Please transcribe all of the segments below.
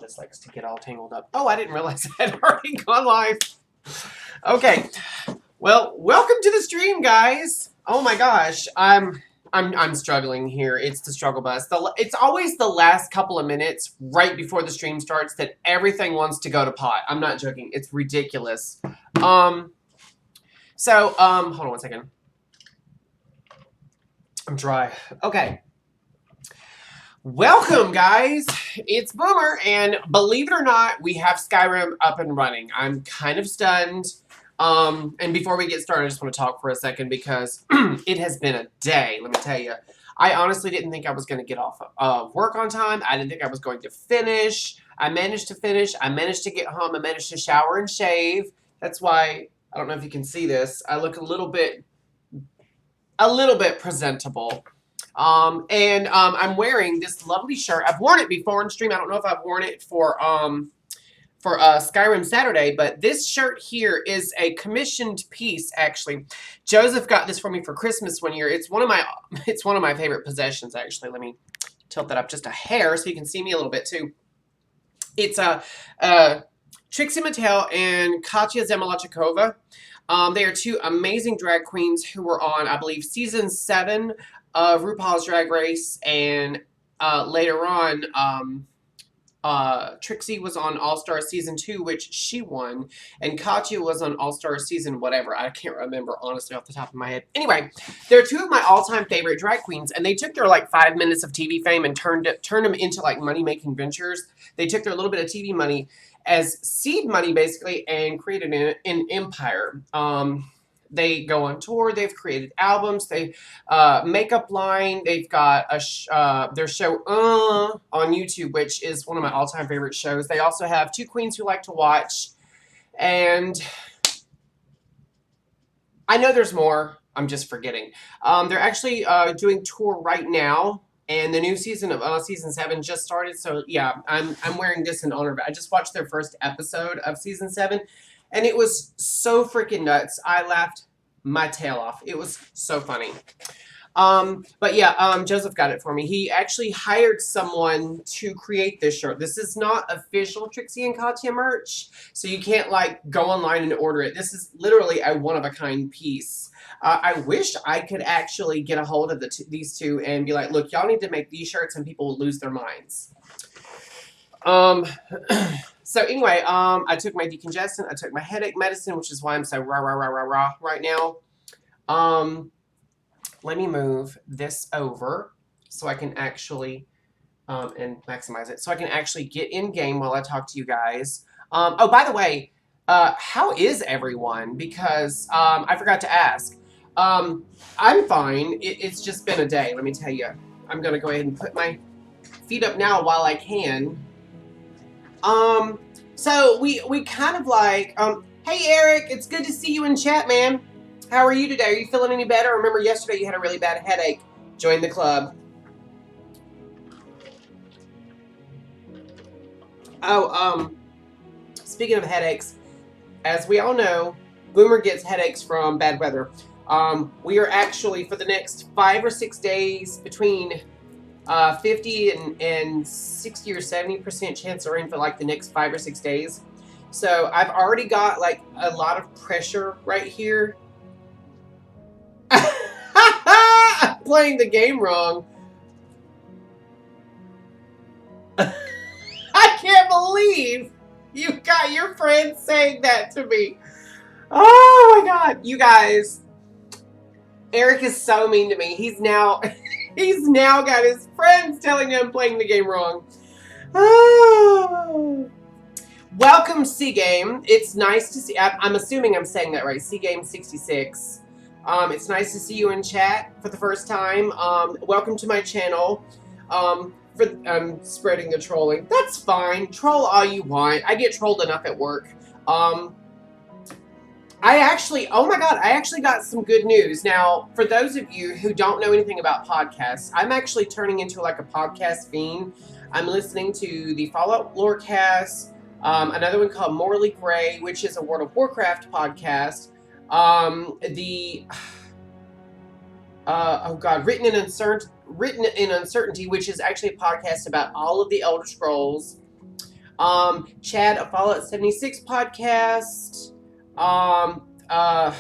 just likes to get all tangled up. Oh, I didn't realize I had already gone live. Okay. Well, welcome to the stream, guys. Oh my gosh, I'm struggling here. It's the struggle bus. It's always the last couple of minutes right before the stream starts that everything wants to go to pot. I'm not joking. It's ridiculous. Hold on one second. I'm dry. Okay. Welcome, guys. It's Boomer, and believe it or not, we have Skyrim up and running. I'm kind of stunned. And before we get started, I just want to talk for a second because it has been a day, let me tell you. I honestly didn't think I was going to get off of work on time. I didn't think I was going to finish. I managed to finish. I managed to get home. I managed to shower and shave. That's why, I don't know if you can see this, I look a little bit presentable. I'm wearing this lovely shirt. I've worn it before in stream. I don't know if I've worn it for Skyrim Saturday, but this shirt here is a commissioned piece, actually. Joseph got this for me for Christmas one year. It's one of my favorite possessions, actually. Let me tilt that up just a hair so you can see me a little bit too. It's Trixie Mattel and Katya Zemlячкова. They are two amazing drag queens who were on, I believe, season 7 of RuPaul's Drag Race, and later on, Trixie was on All-Star Season 2, which she won, and Katya was on All-Star Season whatever. I can't remember, honestly, off the top of my head. Anyway, they're two of my all-time favorite drag queens, and they took their, 5 minutes of TV fame and turned them into, money-making ventures. They took their little bit of TV money as seed money, basically, and created an empire. They go on tour. They've created albums. They makeup line. They've got their show on YouTube, which is one of my all-time favorite shows. They also have two queens who like to watch, and I know there's more. I'm just forgetting. They're actually doing tour right now, and the new season of season 7 just started. So yeah, I'm wearing this in honor of it. I just watched their first episode of season 7. And it was so freaking nuts. I laughed my tail off. It was so funny. But yeah, Joseph got it for me. He actually hired someone to create this shirt. This is not official Trixie and Katya merch, so you can't go online and order it. This is literally a one-of-a-kind piece. I wish I could actually get a hold of these two and be like, look, y'all need to make these shirts and people will lose their minds. So anyway, I took my decongestant, I took my headache medicine, which is why I'm so rah right now. Let me move this over so I can actually, and maximize it, so I can actually get in game while I talk to you guys. Oh, by the way, how is everyone? Because, I forgot to ask. I'm fine. It's just been a day, let me tell you. I'm gonna go ahead and put my feet up now while I can. So we kind of hey Eric, it's good to see you in chat, man. How are you today? Are you feeling any better? I remember yesterday you had a really bad headache. Join the club. Oh, speaking of headaches, as we all know, Boomer gets headaches from bad weather. We are actually, for the next 5 or 6 days, between 50 and 60 or 70% chance of rain for the next 5 or 6 days. So I've already got a lot of pressure right here. I'm playing the game wrong. I can't believe you got your friend saying that to me. Oh my god, you guys. Eric is so mean to me. He's now got his friends telling him I'm playing the game wrong. Oh. Welcome, C-Game. It's nice to see. I'm assuming I'm saying that right. C-Game 66. It's nice to see you in chat for the first time. Welcome to my channel. I'm spreading the trolling. That's fine. Troll all you want. I get trolled enough at work. Oh my god, I actually got some good news. Now, for those of you who don't know anything about podcasts, I'm actually turning into a podcast fiend. I'm listening to the Fallout Lorecast, another one called Morally Grey, which is a World of Warcraft podcast. Written in Uncertainty, which is actually a podcast about all of the Elder Scrolls. Chad, a Fallout 76 podcast. Um, uh,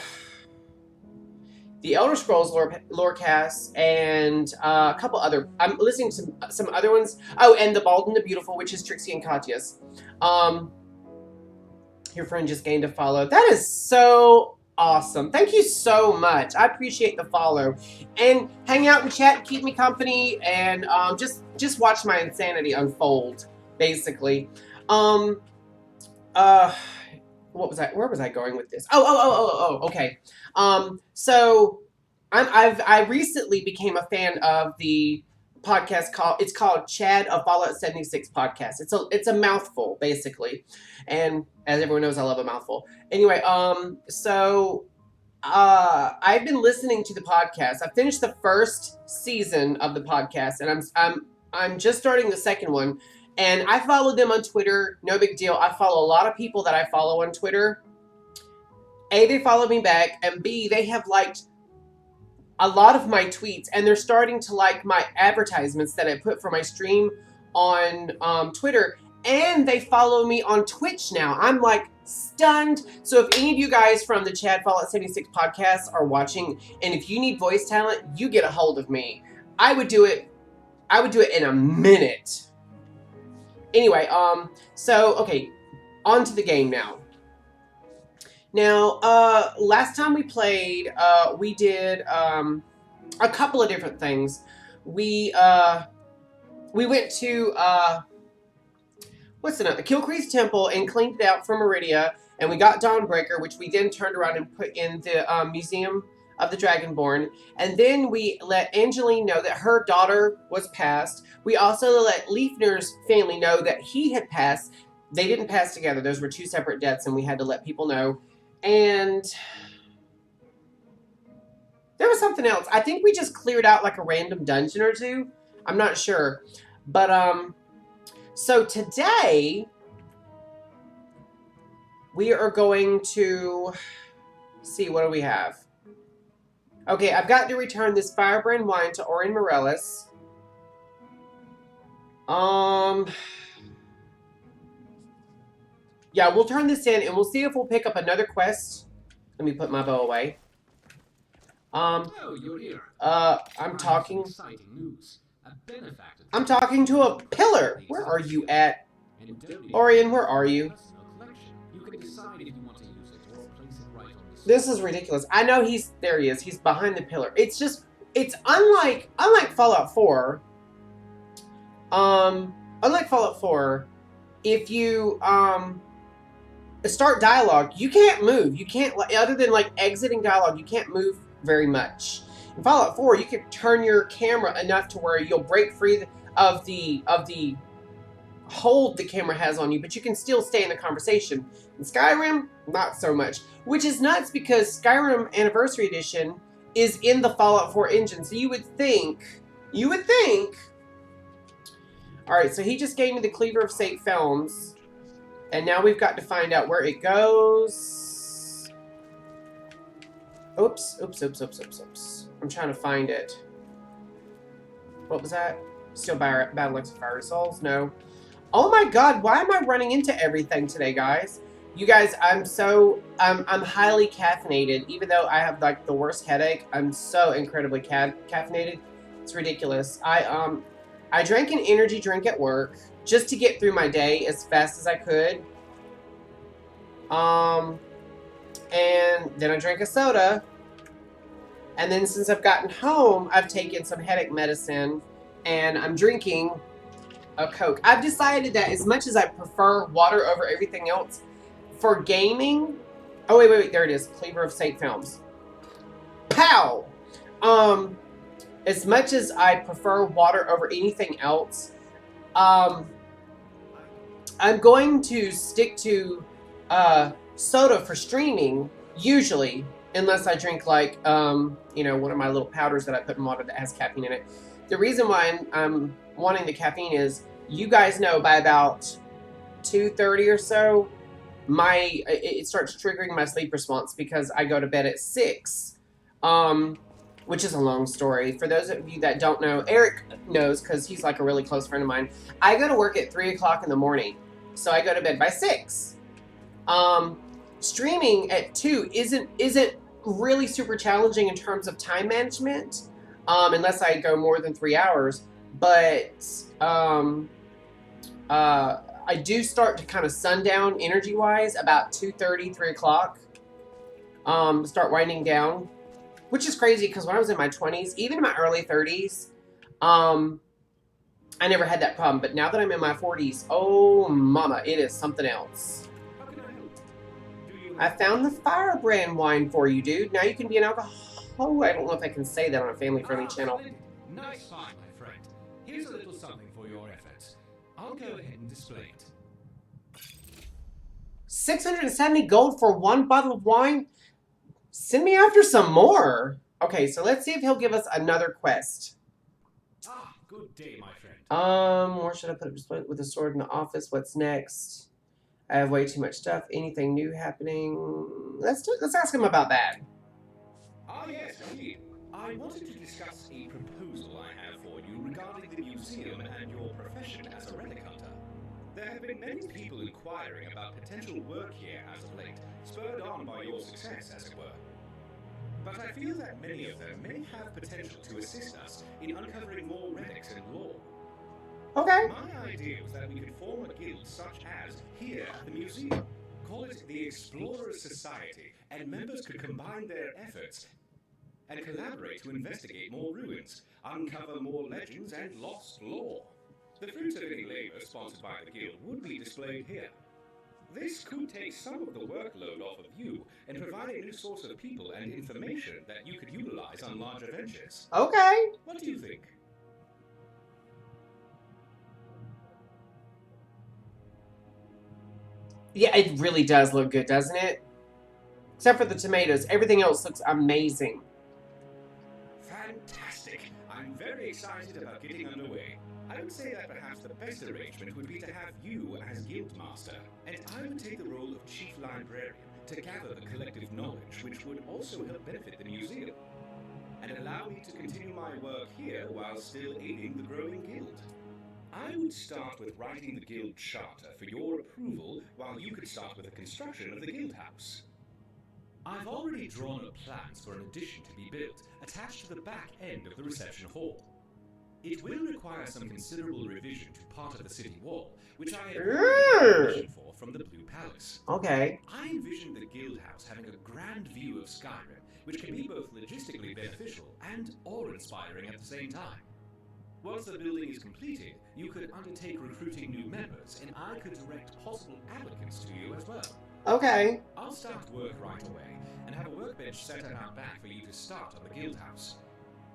the Elder Scrolls Lorecast, and a couple other. I'm listening to some other ones. Oh, and The Bald and the Beautiful, which is Trixie and Katya's. Your friend just gained a follow. That is so awesome. Thank you so much. I appreciate the follow. And hang out and chat, keep me company, and just watch my insanity unfold, basically. What was I? Where was I going with this? Okay. So I recently became a fan of the podcast it's called Chad of Fallout 76 podcast. It's a mouthful, basically. And as everyone knows, I love a mouthful. Anyway, so I've been listening to the podcast. I finished the first season of the podcast, and I'm just starting the second one. And I follow them on Twitter. No big deal. I follow a lot of people that I follow on Twitter. A, they follow me back, and B, they have liked a lot of my tweets, and they're starting to like my advertisements that I put for my stream on Twitter, and they follow me on Twitch now. I'm like stunned. So if any of you guys from the Chad Fallout 76 podcast are watching, and if you need voice talent, you get a hold of me. I would do it in a minute. Anyway, so okay, on to the game now. Now, last time we played, we did a couple of different things. We went to Caprice Temple and cleaned it out from Meridia, and we got Dawnbreaker, which we then turned around and put in the Museum of the Dragonborn. And then we let Angeline know that her daughter was passed. We also let Leifner's family know that he had passed. They didn't pass together. Those were two separate deaths, and we had to let people know. And there was something else. I think we just cleared out like a random dungeon or two. I'm not sure. But, so today we are going to see, what do we have? Okay, I've got to return this firebrand wine to Orin Morellis. Yeah, we'll turn this in, and we'll see if we'll pick up another quest. Let me put my bow away. Oh, you're here. I'm talking. I'm talking to a pillar. Where are you at? Orion, where are you? This is ridiculous. I know there he is. He's behind the pillar. It's unlike Fallout 4. Unlike Fallout 4, if you, start dialogue, you can't move. You can't, other than like exiting dialogue, you can't move very much. In Fallout 4, you can turn your camera enough to where you'll break free of the hold the camera has on you, but you can still stay in the conversation. In Skyrim, not so much. Which is nuts because Skyrim Anniversary Edition is in the Fallout 4 engine, so you would think. Alright, so he just gave me the Cleaver of Saint Films. And now we've got to find out where it goes. Oops. I'm trying to find it. What was that? Still Battle Axe of Fiery Souls? No. Oh my god, why am I running into everything today, guys? You guys, I'm highly caffeinated. Even though I have like the worst headache, I'm so incredibly caffeinated. It's ridiculous. I drank an energy drink at work just to get through my day as fast as I could. And then I drank a soda. And then since I've gotten home, I've taken some headache medicine and I'm drinking a Coke. I've decided that as much as I prefer water over everything else, for gaming... Oh, wait, there it is. Cleaver of Saint Films. Pow! As much as I prefer water over anything else, I'm going to stick to soda for streaming, usually, unless I drink like, one of my little powders that I put in water that has caffeine in it. The reason why I'm wanting the caffeine is, you guys know by about 2:30 or so, it starts triggering my sleep response because I go to bed at 6. Which is a long story. For those of you that don't know, Eric knows because he's like a really close friend of mine. I go to work at 3 o'clock in the morning. So I go to bed by 6. Streaming at 2 isn't really super challenging in terms of time management, unless I go more than 3 hours. But I do start to kind of sundown energy-wise about 2:30, 3 o'clock. Start winding down, which is crazy because when I was in my 20s, even in my early 30s, I never had that problem. But now that I'm in my 40s, oh mama, it is something else. How can I help? I found the Firebrand wine for you, dude. Now you can be an alcoholic. Oh, I don't know if I can say that on a family-friendly channel. Nice find, my friend. Here's a little something for your efforts. I'll go ahead and display it. 670 gold for 1 bottle of wine? Send me after some more. Okay, so let's see if he'll give us another quest. Ah, good day, my friend. Where should I put it? Display with a sword in the office. What's next? I have way too much stuff. Anything new happening? Let's ask him about that. Ah, yes, indeed. I wanted to discuss a proposal I have for you regarding the museum and your profession as a relic hunter. There have been many people inquiring about potential work here as of late, spurred on by your success, as it were. But I feel that many of them may have potential to assist us in uncovering more relics and lore. Okay. My idea was that we could form a guild such as here at the museum. Call it the Explorers Society, and members could combine their efforts and collaborate to investigate more ruins, uncover more legends and lost lore. The fruits of any labor sponsored by the guild would be displayed here. This could take some of the workload off of you and provide a new source of people and information that you could utilize on larger ventures. Okay. What do you think? Yeah, it really does look good, doesn't it? Except for the tomatoes. Everything else looks amazing. Fantastic! I'm very excited about getting underway. I would say that perhaps the best arrangement would be to have you as Guildmaster, and I would take the role of Chief Librarian to gather the collective knowledge which would also help benefit the museum, and allow me to continue my work here while still aiding the growing guild. I would start with writing the guild charter for your approval, while you could start with the construction of the guild house. I've already drawn up plans for an addition to be built, attached to the back end of the reception hall. It will require some considerable revision to part of the city wall, which I have permission for from the Blue Palace. Okay. I envision the guild house having a grand view of Skyrim, which can be both logistically beneficial and awe-inspiring at the same time. Once the building is completed, you could undertake recruiting new members, and I could direct possible applicants to you as well. Okay. I'll start work right away, and have a workbench set up out back for you to start on the guild house.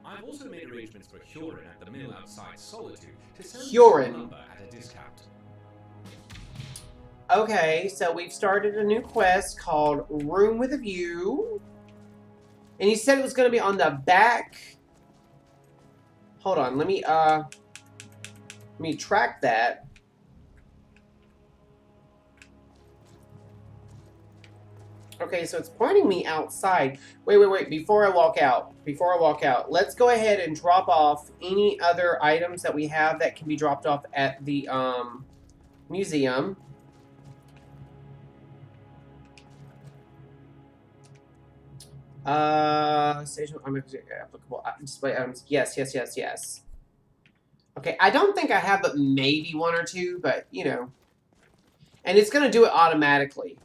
I've also made arrangements for Huron at the mill outside Solitude to sell Huron. lumber at a discount. Okay, so we've started a new quest called Room with a View. And you said it was going to be on the back. Hold on, let me track that. Okay, so it's pointing me outside. Wait. Before I walk out, let's go ahead and drop off any other items that we have that can be dropped off at the museum. Station applicable display items. Yes. Okay, I don't think I have but maybe 1 or 2, but you know. And it's gonna do it automatically.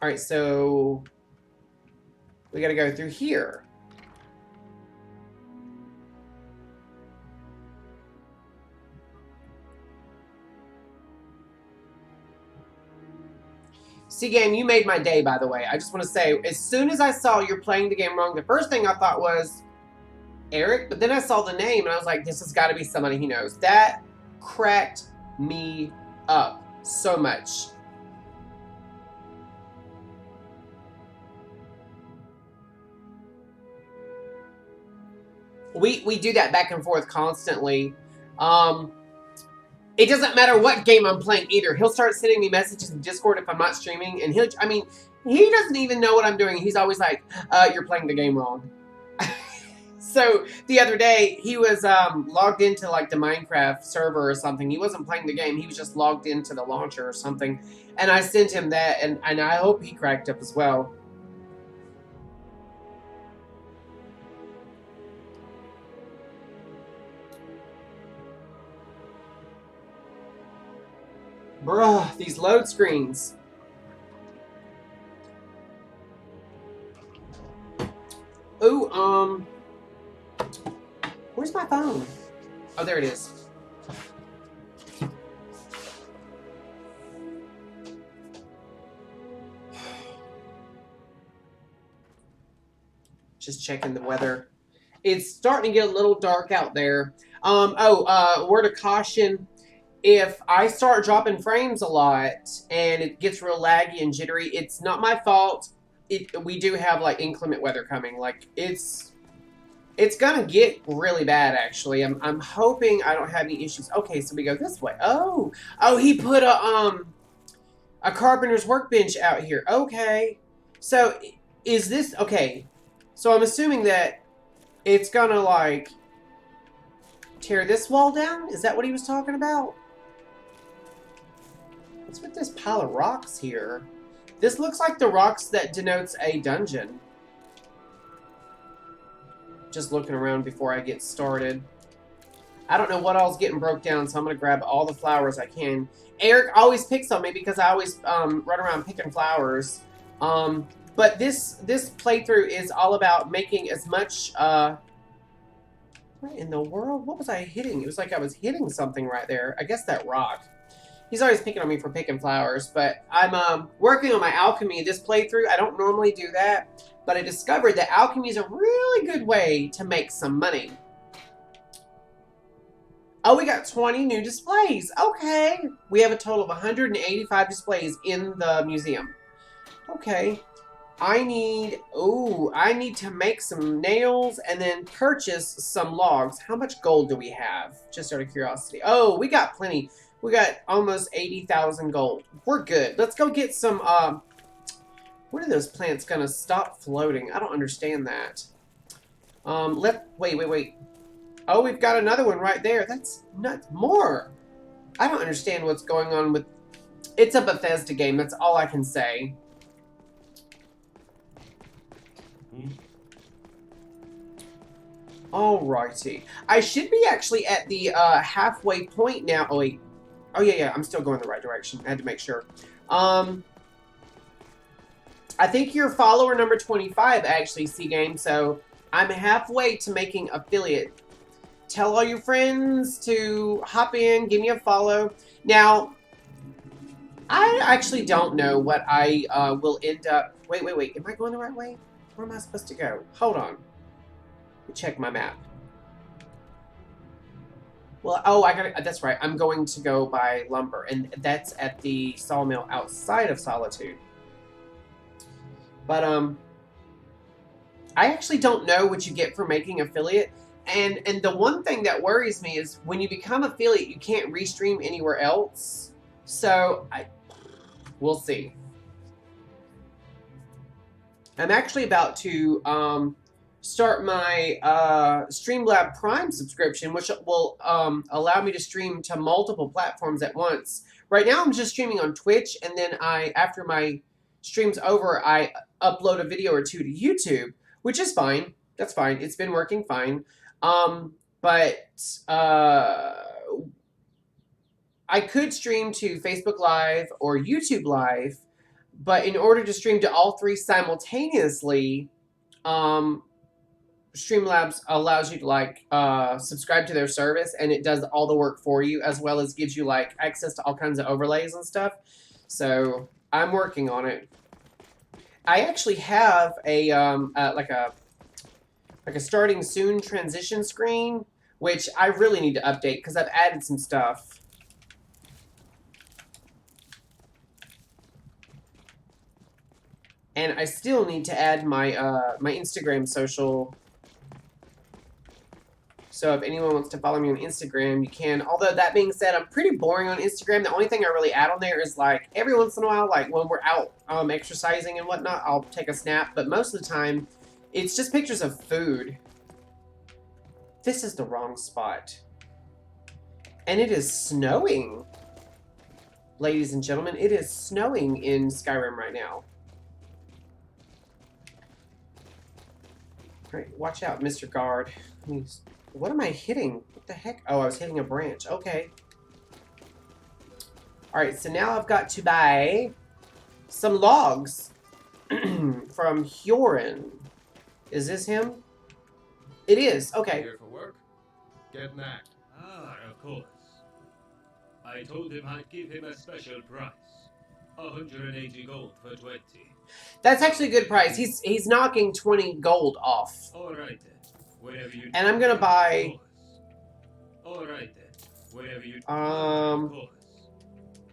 Alright, so we gotta go through here. See, game, you made my day, by the way. I just want to say, as soon as I saw you're playing the game wrong, the first thing I thought was Eric, but then I saw the name and I was like, this has got to be somebody he knows. That cracked me up so much. We do that back and forth constantly. It doesn't matter what game I'm playing either. He'll start sending me messages in Discord if I'm not streaming, and he doesn't even know what I'm doing. He's always like, you're playing the game wrong. So the other day he was logged into like the Minecraft server or something. He wasn't playing the game. He was just logged into the launcher or something. And I sent him that, and I hope he cracked up as well. Bruh, these load screens. Ooh, where's my phone? Oh, there it is. Just checking the weather. It's starting to get a little dark out there. Word of caution. If I start dropping frames a lot and it gets real laggy and jittery, it's not my fault. We do have like inclement weather coming. Like it's gonna get really bad actually. I'm hoping I don't have any issues. Okay, so we go this way. Oh, he put a carpenter's workbench out here. Okay. So is this okay? So I'm assuming that it's gonna like tear this wall down? Is that what he was talking about? What's with this pile of rocks here? This looks like the rocks that denotes a dungeon. Just looking around before I get started. I don't know what all's getting broke down, so I'm going to grab all the flowers I can. Eric always picks on me because I always run around picking flowers. But this playthrough is all about making as much... what in the world? What was I hitting? It was like I was hitting something right there. I guess that rock. He's always picking on me for picking flowers, but I'm working on my alchemy this playthrough. I don't normally do that, but I discovered that alchemy is a really good way to make some money. Oh, we got 20 new displays. Okay. We have a total of 185 displays in the museum. Okay. I need to make some nails and then purchase some logs. How much gold do we have? Just out of curiosity. Oh, we got plenty. We got almost 80,000 gold. We're good. Let's go get some, when are those plants gonna stop floating? I don't understand that. Wait. Oh, we've got another one right there. That's nuts. More. I don't understand what's going on with, it's a Bethesda game. That's all I can say. Alrighty. I should be actually at the halfway point now. Oh, wait. Oh, yeah. I'm still going the right direction. I had to make sure. I think you're follower number 25, actually, C-Game. So I'm halfway to making affiliate. Tell all your friends to hop in, give me a follow. Now, I actually don't know what I will end up... Wait. Am I going the right way? Where am I supposed to go? Hold on. Let me check my map. Well, that's right. I'm going to go buy lumber, and that's at the sawmill outside of Solitude. But, I actually don't know what you get for making affiliate, and the one thing that worries me is when you become affiliate, you can't restream anywhere else. So, we'll see. I'm actually about to, start my Streamlab Prime subscription, which will allow me to stream to multiple platforms at once. Right now, I'm just streaming on Twitch, and then after my stream's over, I upload a video or two to YouTube, which is fine. That's fine. It's been working fine. But I could stream to Facebook Live or YouTube Live, but in order to stream to all three simultaneously, Streamlabs allows you to like subscribe to their service, and it does all the work for you, as well as gives you like access to all kinds of overlays and stuff. So I'm working on it. I actually have a like a starting soon transition screen, which I really need to update because I've added some stuff. And I still need to add my my Instagram social. So if anyone wants to follow me on Instagram, you can. Although that being said, I'm pretty boring on Instagram. The only thing I really add on there is like every once in a while, like when we're out exercising and whatnot, I'll take a snap. But most of the time, it's just pictures of food. This is the wrong spot. And it is snowing. Ladies and gentlemen, it is snowing in Skyrim right now. All right, watch out, Mr. Guard. What am I hitting? What the heck? Oh, I was hitting a branch. Okay. All right, so now I've got to buy some logs from Hyorin. Is this him? It is. Okay. Here for work? Get knacked. Ah, of course. I told him I'd give him a special price. 180 gold for 20. That's actually a good price. He's knocking 20 gold off. All right then. Whatever you. And I'm gonna buy. All right then. Whatever you. Um.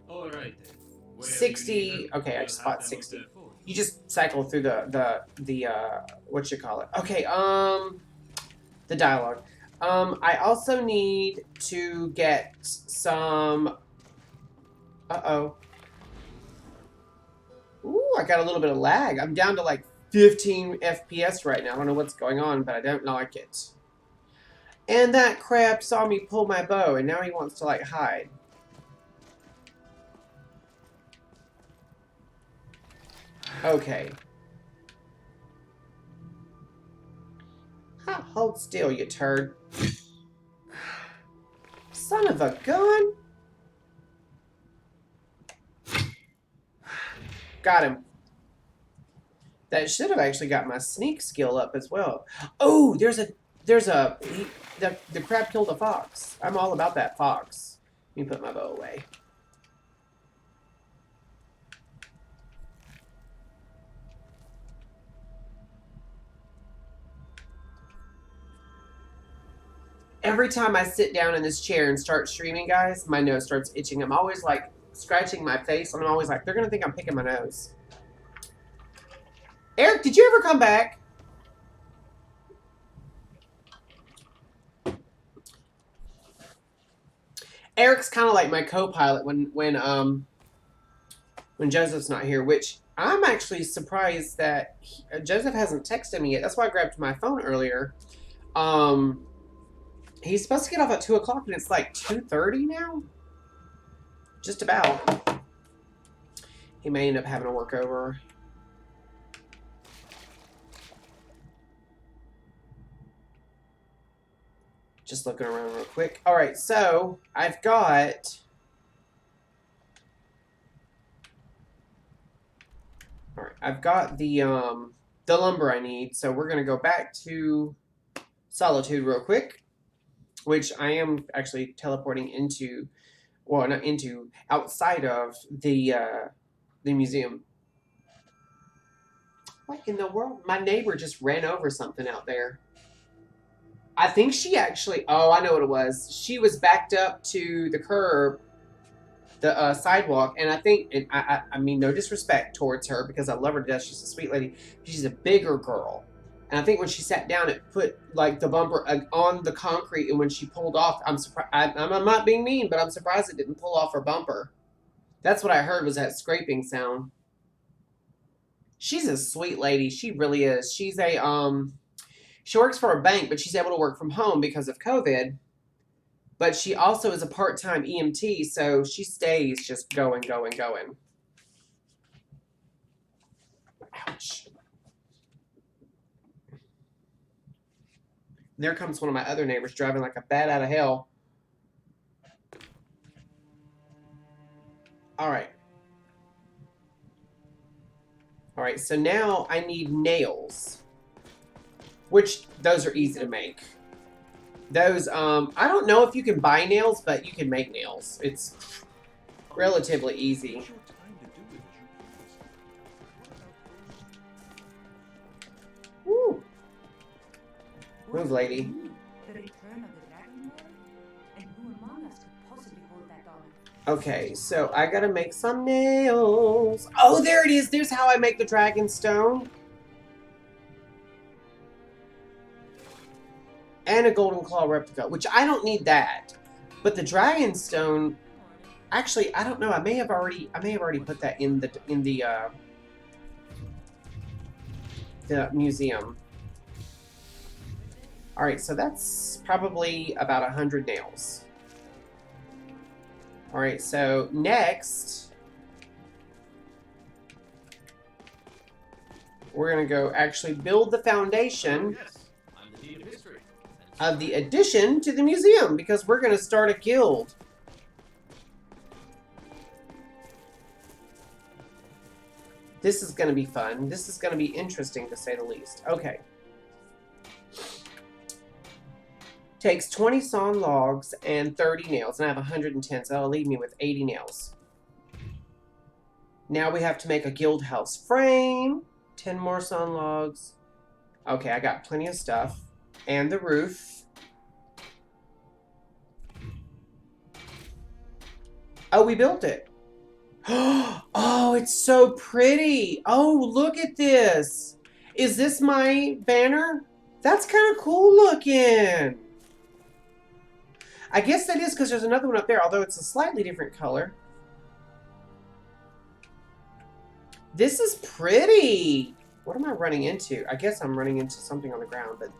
All right then. 60. Okay, I just bought 60. You just cycle through the what you call it? Okay. The dialogue. I also need to get some. Uh-oh. Ooh, I got a little bit of lag. I'm down to like 15 FPS right now. I don't know what's going on, but I don't like it. And that crab saw me pull my bow, and now he wants to like hide. Okay. Ha, hold still, you turd. Son of a gun. Got him. That should have actually got my sneak skill up as well. Oh, the crab killed a fox. I'm all about that fox. Let me put my bow away. Every time I sit down in this chair and start streaming, guys, my nose starts itching. I'm always like scratching my face, and I'm always like, they're gonna think I'm picking my nose. Eric, did you ever come back? Eric's kind of like my co-pilot when Joseph's not here, which I'm actually surprised that Joseph hasn't texted me yet. That's why I grabbed my phone earlier. He's supposed to get off at 2 o'clock, and it's like 2:30 now. Just about. He may end up having to work over. Just looking around real quick. All right, so I've got. All right, I've got the lumber I need. So we're gonna go back to Solitude real quick, which I am actually teleporting into. Well, not into, outside of the museum. What in the world? My neighbor just ran over something out there. I think she actually, oh, I know what it was. She was backed up to the curb, the sidewalk, and I think, and I mean, no disrespect towards her because I love her to death. She's a sweet lady. She's a bigger girl. And I think when she sat down, it put like the bumper on the concrete, and when she pulled off, I'm surprised. I'm not being mean, but I'm surprised it didn't pull off her bumper. That's what I heard was that scraping sound. She's a sweet lady. She really is. She's a she works for a bank, but she's able to work from home because of COVID. But she also is a part-time EMT, so she stays just going. Ouch. There comes one of my other neighbors driving like a bat out of hell. All right. All right, so now I need nails, which those are easy to make. Those, I don't know if you can buy nails, but you can make nails. It's relatively easy. Woo. Move, lady. The return of the Dragonborn? And who among us could possibly hold that on? Okay, so I gotta make some nails. Oh, there it is. There's how I make the dragon stone. And a golden claw replica, which I don't need that. But the dragon stone, actually, I don't know. I may have already put that in the museum. All right, so that's probably about 100 nails. All right, so next, we're going to go actually build the foundation of the addition to the museum because we're going to start a guild. This is going to be fun. This is going to be interesting to say the least. Okay. Takes 20 sawn logs and 30 nails, and I have 110, so that'll leave me with 80 nails. Now we have to make a guild house frame. 10 more sawn logs. Okay, I got plenty of stuff. And the roof. Oh, we built it. Oh, it's so pretty. Oh, look at this. Is this my banner? That's kind of cool looking. I guess that is because there's another one up there, although it's a slightly different color. This is pretty. What am I running into? I guess I'm running into something on the ground, but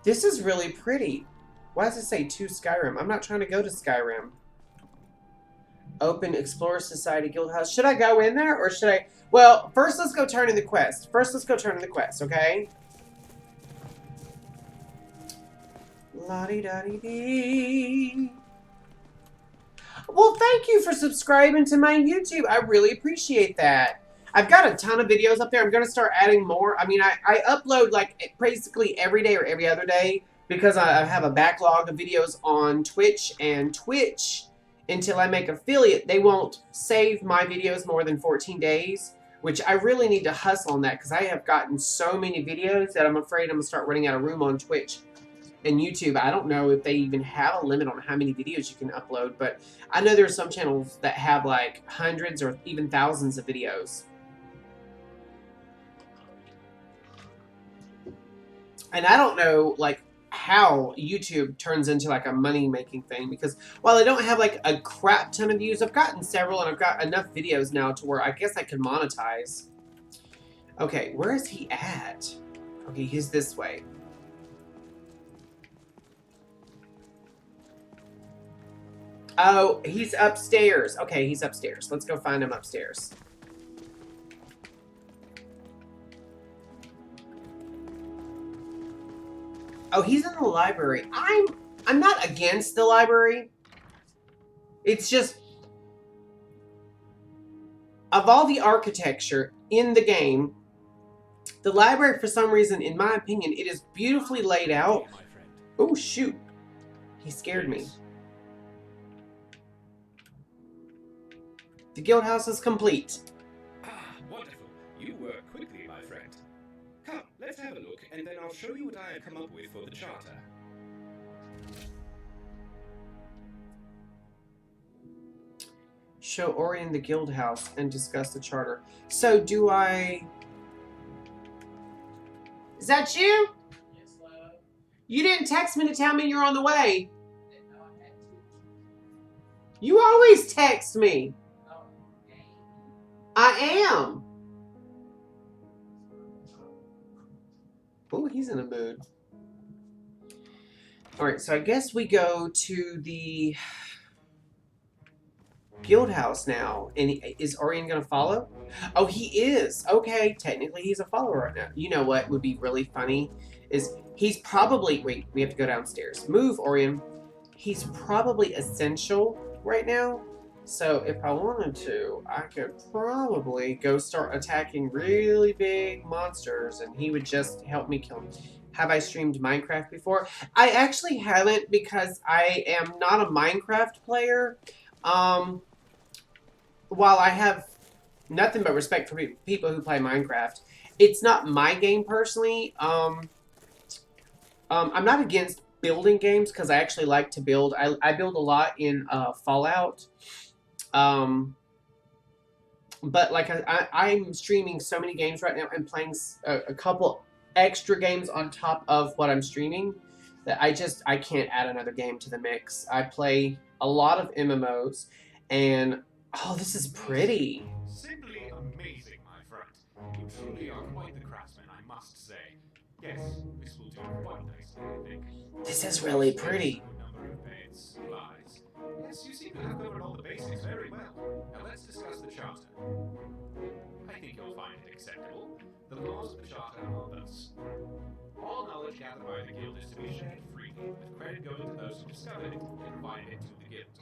this is really pretty. Why does it say to Skyrim? I'm not trying to go to Skyrim. Open Explorer Society Guild House. Should I go in there or should I? Well, first let's go turn in the quest. Okay? La-di-da-di-dee. Well, thank you for subscribing to my YouTube. I really appreciate that. I've got a ton of videos up there. I'm going to start adding more. I mean, I upload like basically every day or every other day because I have a backlog of videos on Twitch, and Twitch, until I make affiliate, they won't save my videos more than 14 days, which I really need to hustle on that because I have gotten so many videos that I'm afraid I'm going to start running out of room on Twitch and YouTube. I don't know if they even have a limit on how many videos you can upload, but I know there are some channels that have like hundreds or even thousands of videos. And I don't know, like, how YouTube turns into, like, a money-making thing. Because while I don't have, like, a crap ton of views, I've gotten several, and I've got enough videos now to where I guess I could monetize. Okay, where is he at? Okay, he's this way. Oh, he's upstairs. Okay, he's upstairs. Let's go find him upstairs. Oh, he's in the library. I'm not against the library. It's just, of all the architecture in the game, the library, for some reason, in my opinion, it is beautifully laid out. Oh, shoot. He scared me. The guild house is complete. Ah, wonderful. You work quickly, my friend. Come, let's have a look, and then I'll show you what I have come up with for the charter. Show Orion the guild house and discuss the charter. So do I... Is that you? Yes, love. You didn't text me to tell me you're on the way. No, I had to. You always text me. Oh, okay. I am. Oh, he's in a mood. Alright, so I guess we go to the guild house now. And is Orion going to follow? Oh, he is. Okay, technically he's a follower right now. You know what would be really funny? Is he's probably... Wait, we have to go downstairs. Move, Orion. He's probably essential right now. So if I wanted to, I could probably go start attacking really big monsters and he would just help me kill them. Have I streamed Minecraft before? I actually haven't because I am not a Minecraft player. While I have nothing but respect for people who play Minecraft, it's not my game personally. I'm not against building games because I actually like to build. I build a lot in Fallout. But like I'm streaming so many games right now and playing a couple extra games on top of what I'm streaming that I can't add another game to the mix. I play a lot of MMOs and oh, this is pretty. Simply amazing, my friend. You truly are quite the craftsman, I must say. Yes, this will do quite nicely. I think. This is really pretty. Number of beds, supplies. Yes, you seem to have covered all the basics very well. Now let's discuss the charter. I think you'll find it acceptable. The laws of the charter are thus. All knowledge gathered by the guild is to be shared freely, with credit going to those who discovered it and provided it to the guild.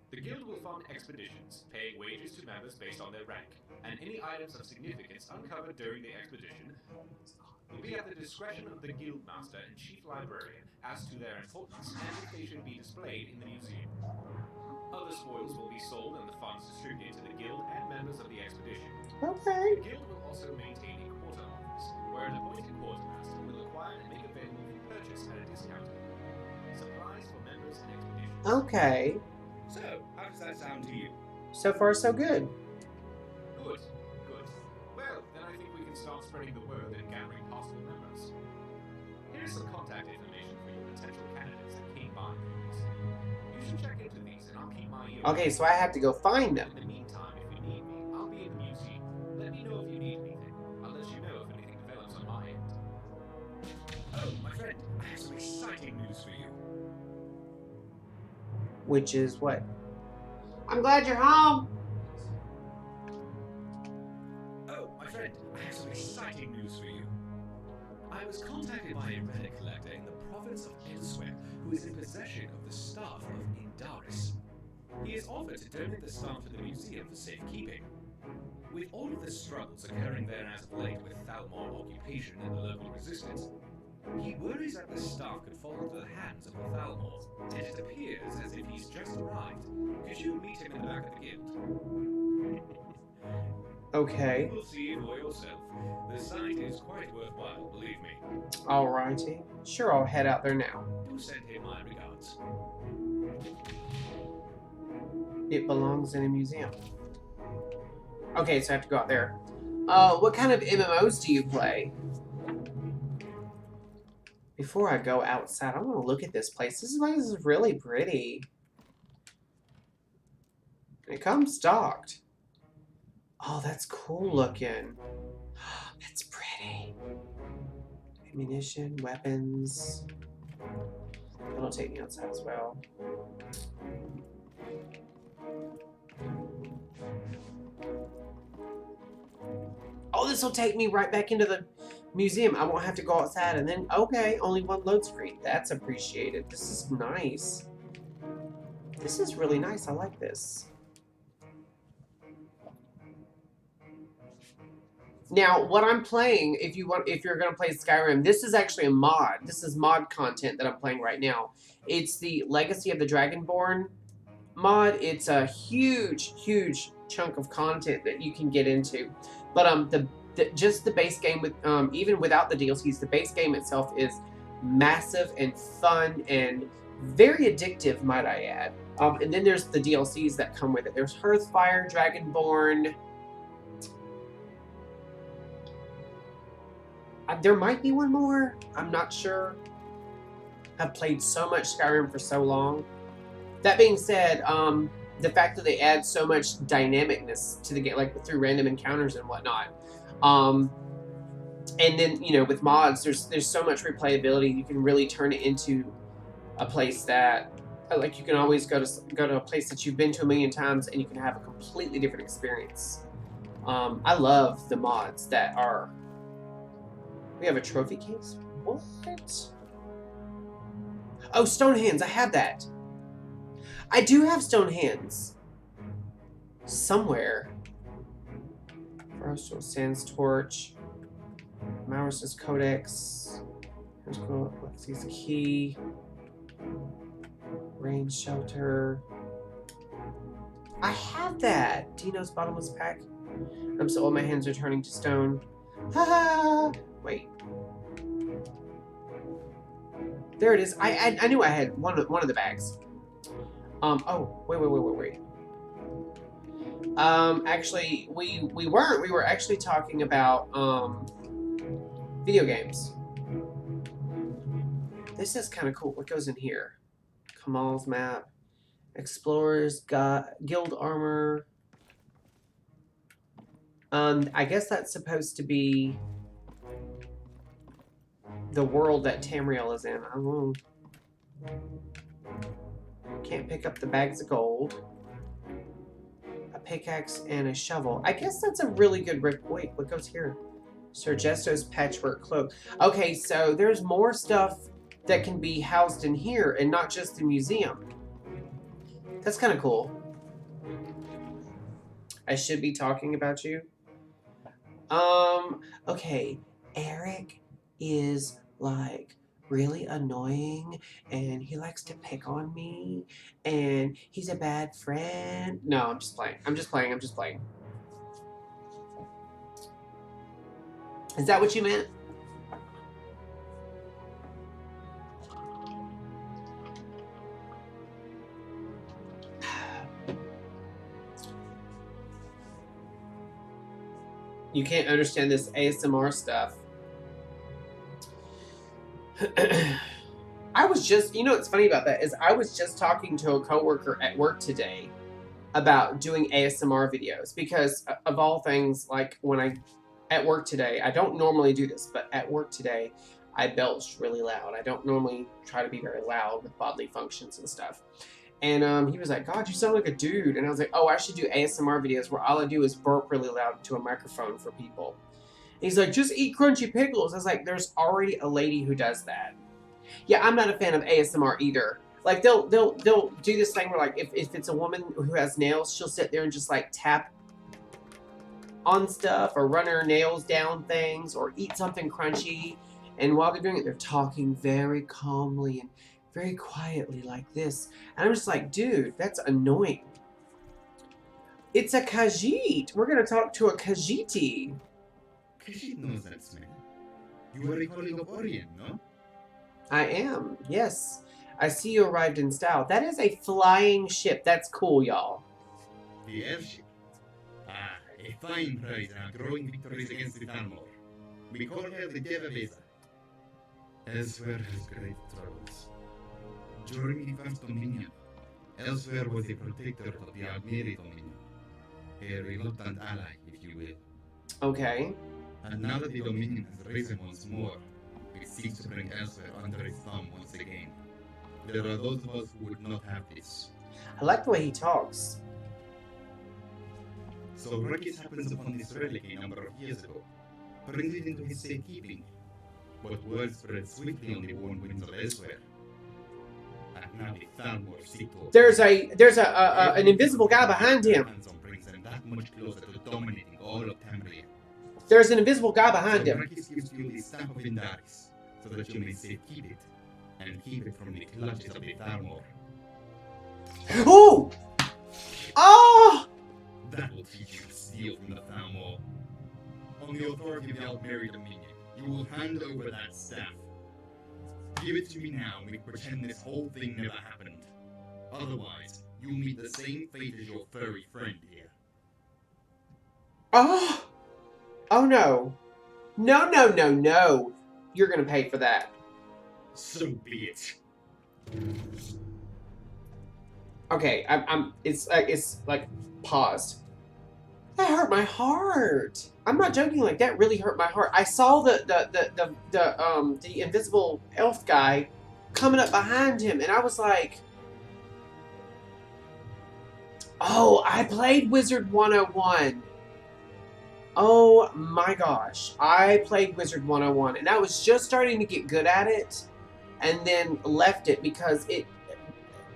The guild will fund expeditions, paying wages to members based on their rank, and any items of significance uncovered during the expedition will be at the discretion of the guild master and chief librarian as to their importance and if they should be displayed in the museum. Other spoils will be sold and the funds distributed to the guild and members of the expedition. Okay. The guild will also maintain a quarter office, where an appointed quartermaster will acquire and make available for purchase at a discount supplies for members and expeditions. Okay. So, how does that sound to you? So far, so good. Good, good. Well, then I think we can start spreading the word and gathering possible members. Here's some contact information for your potential candidates that came by previously. You should check into these and I'll keep my ear Okay, so I have to go find them. In the meantime, if you need me, I'll be in the museum. Let me know if you need anything. I'll let you know if anything develops on my end. Oh, my friend, I have some exciting news for you. Which is what? I'm glad you're home. Oh, my friend, I have some exciting news for you. I was contacted by a relic collector in the province of Elsewhere who is in possession of the staff of Indaris. He has offered to donate the staff to the museum for safekeeping. With all of the struggles occurring there as of late with Thalmor occupation and the local resistance, he worries that the staff could fall into the hands of the Thalmor, and it appears as if he's just arrived. Could you meet him in the back of the guild? Okay. You will see for yourself. The site is quite worthwhile, believe me. Alrighty. Sure, I'll head out there now. Do send him my regards. It belongs in a museum. Okay, so I have to go out there. What kind of MMOs do you play? Before I go outside, I want to look at this place. This place is really pretty. It comes stocked. Oh, that's cool looking. That's pretty. Ammunition, weapons. That'll take me outside as well. Oh, this will take me right back into the museum. I won't have to go outside and then, okay, only one load screen. That's appreciated. This is nice. This is really nice. I like this. Now, what I'm playing, if you're gonna play Skyrim, this is actually a mod. This is mod content that I'm playing right now. It's the Legacy of the Dragonborn mod. It's a huge, huge chunk of content that you can get into. But just the base game with even without the DLCs, the base game itself is massive and fun and very addictive, might I add. And then there's the DLCs that come with it. There's Hearthfire, Dragonborn. There might be one more. I'm not sure. I've played so much Skyrim for so long. That being said, the fact that they add so much dynamicness to the game, like through random encounters and whatnot. And then, you know, with mods, there's so much replayability. You can really turn it into a place that, like, you can always go to a place that you've been to a million times, and you can have a completely different experience. I love the mods that are. We have a trophy case. What? Oh, stone hands. I have that. I do have stone hands. Somewhere. Frostral Sands Torch. Maurus's Codex. Here's Lexi's Key. Rain Shelter. I have that. Dino's Bottomless Pack. I'm so old my hands are turning to stone. Haha! Wait. There it is. I knew I had one of the bags. Oh, wait. Actually, we weren't. We were actually talking about, video games. This is kind of cool. What goes in here? Kamal's map. Explorers, Guild Armor. I guess that's supposed to be... the world that Tamriel is in. I don't know. Can't pick up the bags of gold. A pickaxe and a shovel. I guess that's a really good wait, what goes here? Sir Jesto's patchwork cloak. Okay, so there's more stuff that can be housed in here and not just the museum. That's kind of cool. I should be talking about you. Okay. Eric is like really annoying and he likes to pick on me and he's a bad friend. No, I'm just playing. I'm just playing. I'm just playing. Is that what you meant? You can't understand this ASMR stuff. I was just, you know what's funny about that is I was just talking to a coworker at work today about doing ASMR videos because of all things, like at work today, I don't normally do this, but at work today, I belched really loud. I don't normally try to be very loud with bodily functions and stuff. And he was like, God, you sound like a dude. And I was like, oh, I should do ASMR videos where all I do is burp really loud into a microphone for people. And he's like, just eat crunchy pickles. I was like, there's already a lady who does that. Yeah, I'm not a fan of ASMR either. Like, they'll do this thing where, like, if it's a woman who has nails, she'll sit there and just, like, tap on stuff or run her nails down things or eat something crunchy. And while they're doing it, they're talking very calmly and very quietly like this. And I'm just like, dude, that's annoying. It's a Khajiit. We're going to talk to a Khajiiti. Khajiit knows that smell. You are a colleague of Orion, no? I am, yes. I see you arrived in style. That is a flying ship. That's cool, y'all. The airship. Ah, a fine prize in our growing victories against the Thalmor. We call her the Devabeza. Elsewhere has great troubles. During the First Dominion, Elsewhere was a protector of the Almeri Dominion. A reluctant ally, if you will. Okay. And now that the Dominion has risen once more, it seeks to bring Elsewhere under its thumb once again. There are those of us who would not have this. I like the way he talks. So Ruckus happens upon this relic a number of years ago, brings it into his safekeeping. But word spread swiftly on the warm winds of Elsewhere. And now the Thalmor seek to... There's an invisible guy behind him. Brings them that much closer to dominating all of Tamriel. There's an invisible guy behind him. Ruckus gives you the staff of Indaris, so that you may safekeep it, and keep it from the clutches of the Thalmor. Oh! Oh! That will teach you to steal from the Thalmor. On the authority of the Almeri Dominion, you will hand over that staff. Give it to me now and we pretend this whole thing never happened. Otherwise, you'll meet the same fate as your furry friend here. Oh! Oh no. No, no, no, no. You're gonna pay for that. So be it. Okay, it's like paused. That hurt my heart. I'm not joking. Like that really hurt my heart. I saw the invisible elf guy coming up behind him, and I was like, "Oh, I played Wizard 101." Oh my gosh, I played Wizard 101, and I was just starting to get good at it, and then left it because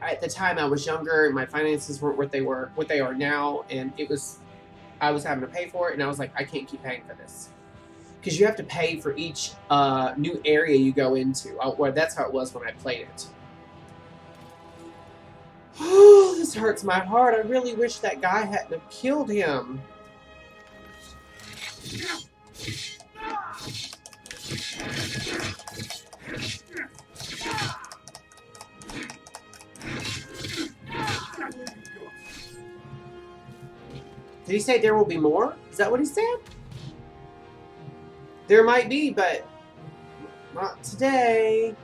at the time I was younger and my finances weren't what they are now, and I was having to pay for it, and I was like, I can't keep paying for this. Because you have to pay for each new area you go into. Well, that's how it was when I played it. Oh, this hurts my heart. I really wish that guy hadn't have killed him. Did he say there will be more? Is that what he said? There might be, but not today.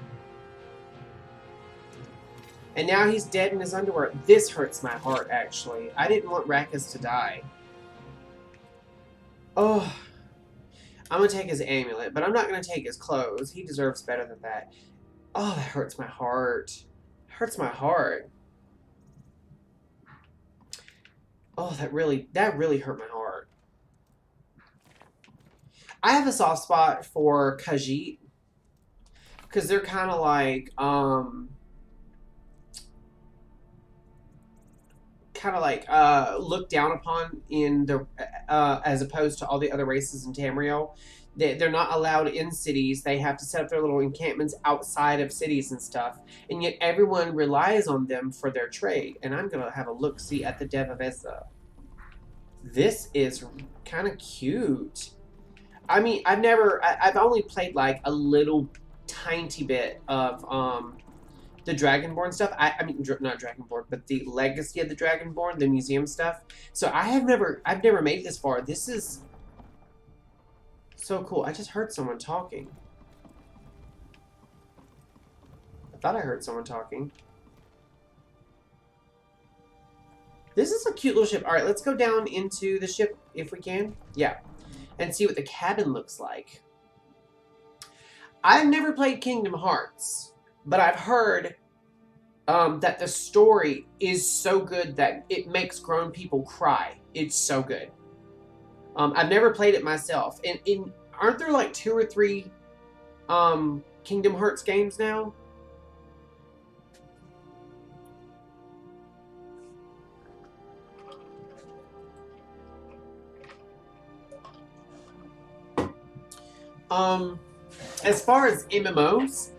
And now he's dead in his underwear. This hurts my heart, actually. I didn't want Ruckus to die. Oh. I'm gonna take his amulet, but I'm not gonna take his clothes. He deserves better than that. Oh, that hurts my heart. Hurts my heart. Oh, that really hurt my heart. I have a soft spot for Khajiit because they're kind of like looked down upon in the as opposed to all the other races in Tamriel. They're not allowed in cities. They have to set up their little encampments outside of cities and stuff. And yet everyone relies on them for their trade. And I'm going to have a look-see at the Devavesa. This is kind of cute. I mean, I've only played like a little tiny bit of the Dragonborn stuff. I mean, not Dragonborn, but the Legacy of the Dragonborn, the museum stuff. So I've never made it this far. This is so cool. I just heard someone talking. I thought I heard someone talking. This is a cute little ship. All right, let's go down into the ship if we can. Yeah. And see what the cabin looks like. I've never played Kingdom Hearts, but I've heard that the story is so good that it makes grown people cry. It's so good. I've never played it myself. And aren't there like 2 or 3 Kingdom Hearts games now? As far as MMOs,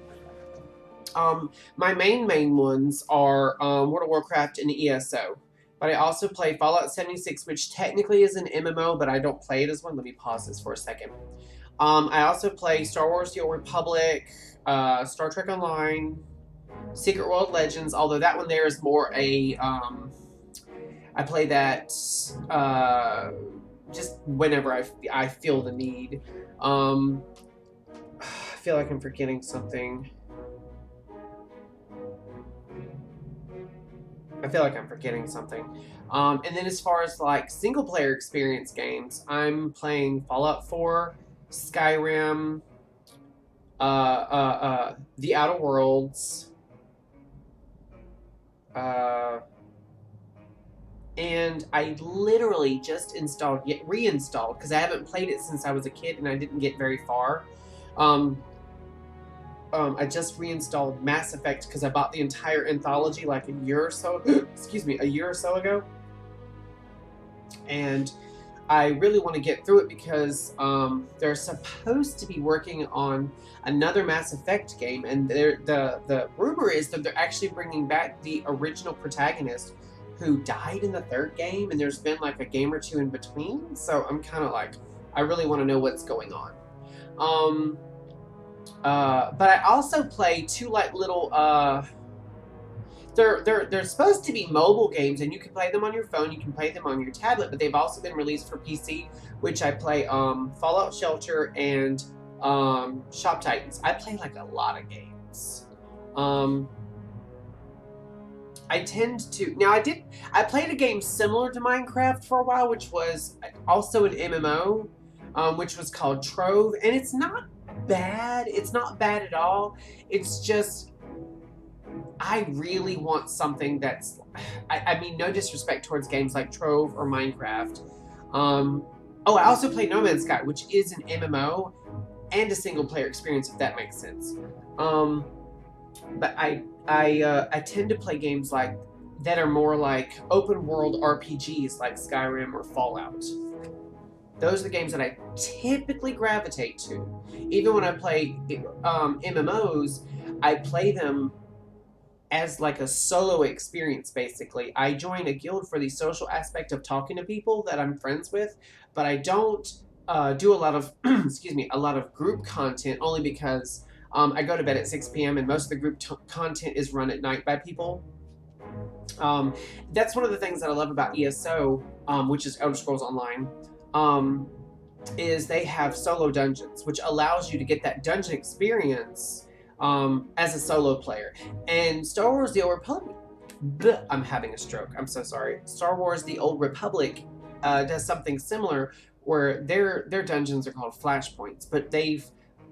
my main ones are World of Warcraft and ESO. But I also play Fallout 76, which technically is an MMO, but I don't play it as one. Let me pause this for a second. I also play Star Wars The Old Republic, Star Trek Online, Secret World Legends, although that one there is more a, I play that just whenever I feel the need. I feel like I'm forgetting something. And then as far as like single player experience games, I'm playing Fallout 4, Skyrim, The Outer Worlds, and I literally just reinstalled because I haven't played it since I was a kid and I didn't get very far. I just reinstalled Mass Effect because I bought the entire anthology like a year or so ago. And I really want to get through it because they're supposed to be working on another Mass Effect game, and the rumor is that they're actually bringing back the original protagonist who died in the 3rd game, and there's been like a game or 2 in between. So I'm kind of like, I really want to know what's going on. But I also play 2 like little they're supposed to be mobile games, and you can play them on your phone, you can play them on your tablet, but they've also been released for PC, which I play Fallout Shelter and Shop Titans. I play like a lot of games. I played a game similar to Minecraft for a while, which was also an MMO, which was called Trove, and it's not bad. It's not bad at all. It's just, I really want something that's, I mean, no disrespect towards games like Trove or Minecraft. Oh, I also play No Man's Sky, which is an MMO and a single player experience, if that makes sense. But I tend to play games like that are more like open world RPGs like Skyrim or Fallout. Those are the games that I typically gravitate to. Even when I play MMOs, I play them as like a solo experience, basically. I join a guild for the social aspect of talking to people that I'm friends with, but I don't do a lot of, a lot of group content, only because I go to bed at 6 p.m. and most of the group content is run at night by people. That's one of the things that I love about ESO, which is Elder Scrolls Online, is they have solo dungeons, which allows you to get that dungeon experience as a solo player. And Star Wars The Old Republic, I'm having a stroke, I'm so sorry. Star Wars The Old Republic does something similar, where their dungeons are called flashpoints, but they've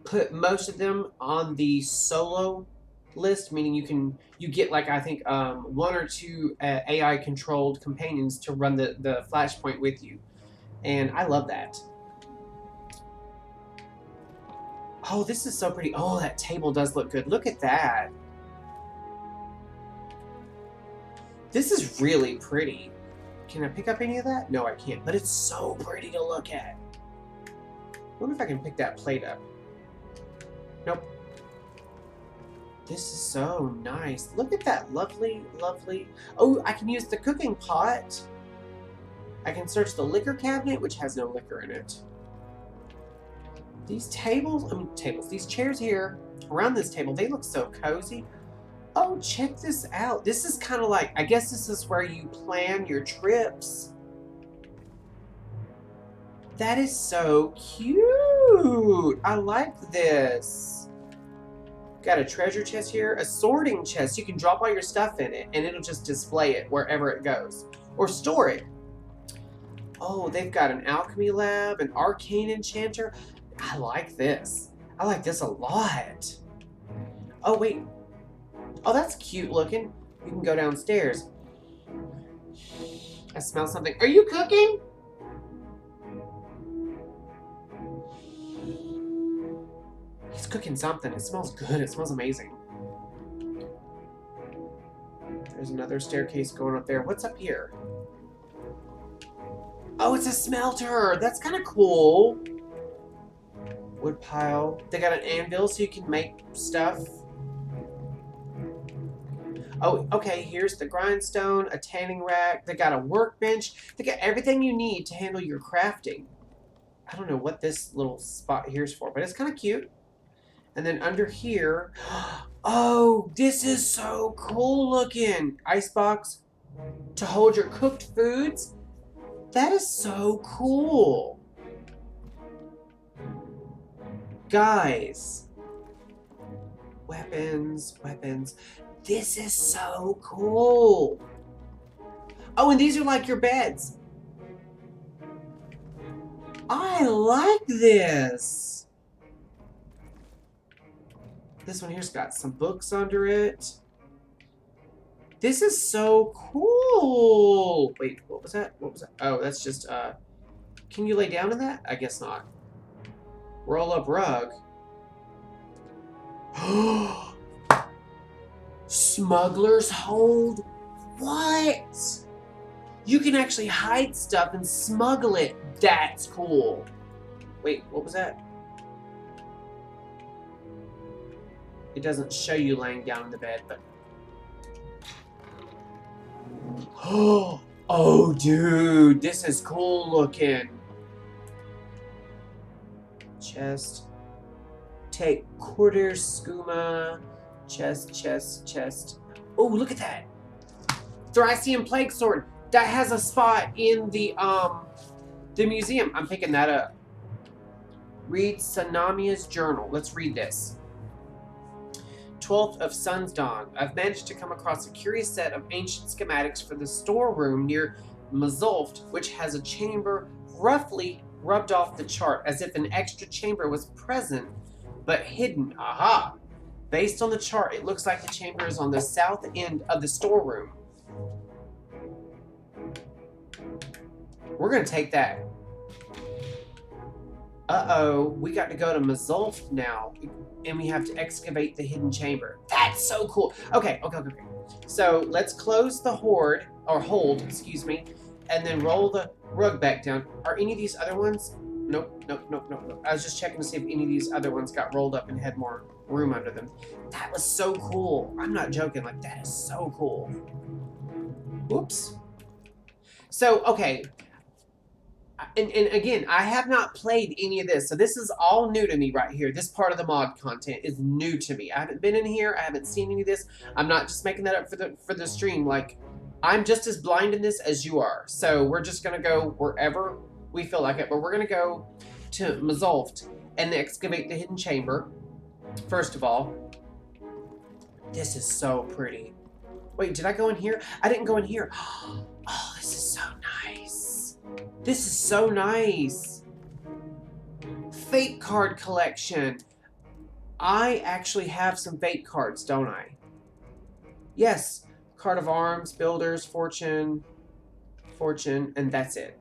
put most of them on the solo list, meaning you get like I think 1 or 2 AI controlled companions to run the flashpoint with you, and I love that. Oh, this is so pretty. Oh, that table does look good. Look at that. This is really pretty. Can I pick up any of that? No, I can't, but it's so pretty to look at. I wonder if I can pick that plate up. Nope. This is so nice. Look at that lovely, lovely... Oh, I can use the cooking pot. I can search the liquor cabinet, which has no liquor in it. These these chairs here, around this table, they look so cozy. Oh, check this out. This is kind of like, I guess this is where you plan your trips. That is so cute. I like this. Got a treasure chest here, a sorting chest. You can drop all your stuff in it and it'll just display it wherever it goes. Or store it. Oh, they've got an alchemy lab, an arcane enchanter. I like this. I like this a lot. Oh, wait. Oh, that's cute looking. You can go downstairs. I smell something. Are you cooking? He's cooking something. It smells good. It smells amazing. There's another staircase going up there. What's up here? Oh, it's a smelter. That's kind of cool. Wood pile. They got an anvil so you can make stuff. Oh, okay, here's the grindstone, a tanning rack. They got a workbench. They got everything you need to handle your crafting. I don't know what this little spot here's for, but it's kind of cute. And then under here, oh, this is so cool looking. Icebox to hold your cooked foods. That is so cool. Guys. Weapons. This is so cool. Oh, and these are like your beds. I like this. This one here's got some books under it. This is so cool. Wait, what was that? What was that? Oh, that's just, can you lay down in that? I guess not. Roll up rug. Smuggler's hold? What? You can actually hide stuff and smuggle it. That's cool. Wait, what was that? It doesn't show you laying down in the bed, but... Oh, dude, this is cool looking. Chest. Take quarters, skooma. Chest. Oh, look at that. Thracian plague sword. That has a spot in the museum. I'm picking that up. Read Sanamia's journal. Let's read this. 12th of Sun's Dawn. I've managed to come across a curious set of ancient schematics for the storeroom near Mazulft, which has a chamber roughly rubbed off the chart as if an extra chamber was present but hidden. Aha! Based on the chart, it looks like the chamber is on the south end of the storeroom. We're going to take that. Uh-oh, we got to go to Mazulft now, and we have to excavate the hidden chamber. That's so cool. Okay. So let's close the hold, excuse me, and then roll the rug back down. Are any of these other ones? Nope. I was just checking to see if any of these other ones got rolled up and had more room under them. That was so cool. I'm not joking. Like, that is so cool. Oops. So, okay. And again, I have not played any of this, so this is all new to me right here. This part of the mod content is new to me. I haven't been in here. I haven't seen any of this. I'm not just making that up for the stream. Like, I'm just as blind in this as you are. So we're just going to go wherever we feel like it. But we're going to go to Mazulft and excavate the hidden chamber. First of all, this is so pretty. Wait, did I go in here? I didn't go in here. Oh, this is so nice. This is so nice. Fate card collection. I actually have some fate cards, don't I? Yes. Card of Arms, Builders, Fortune, and that's it.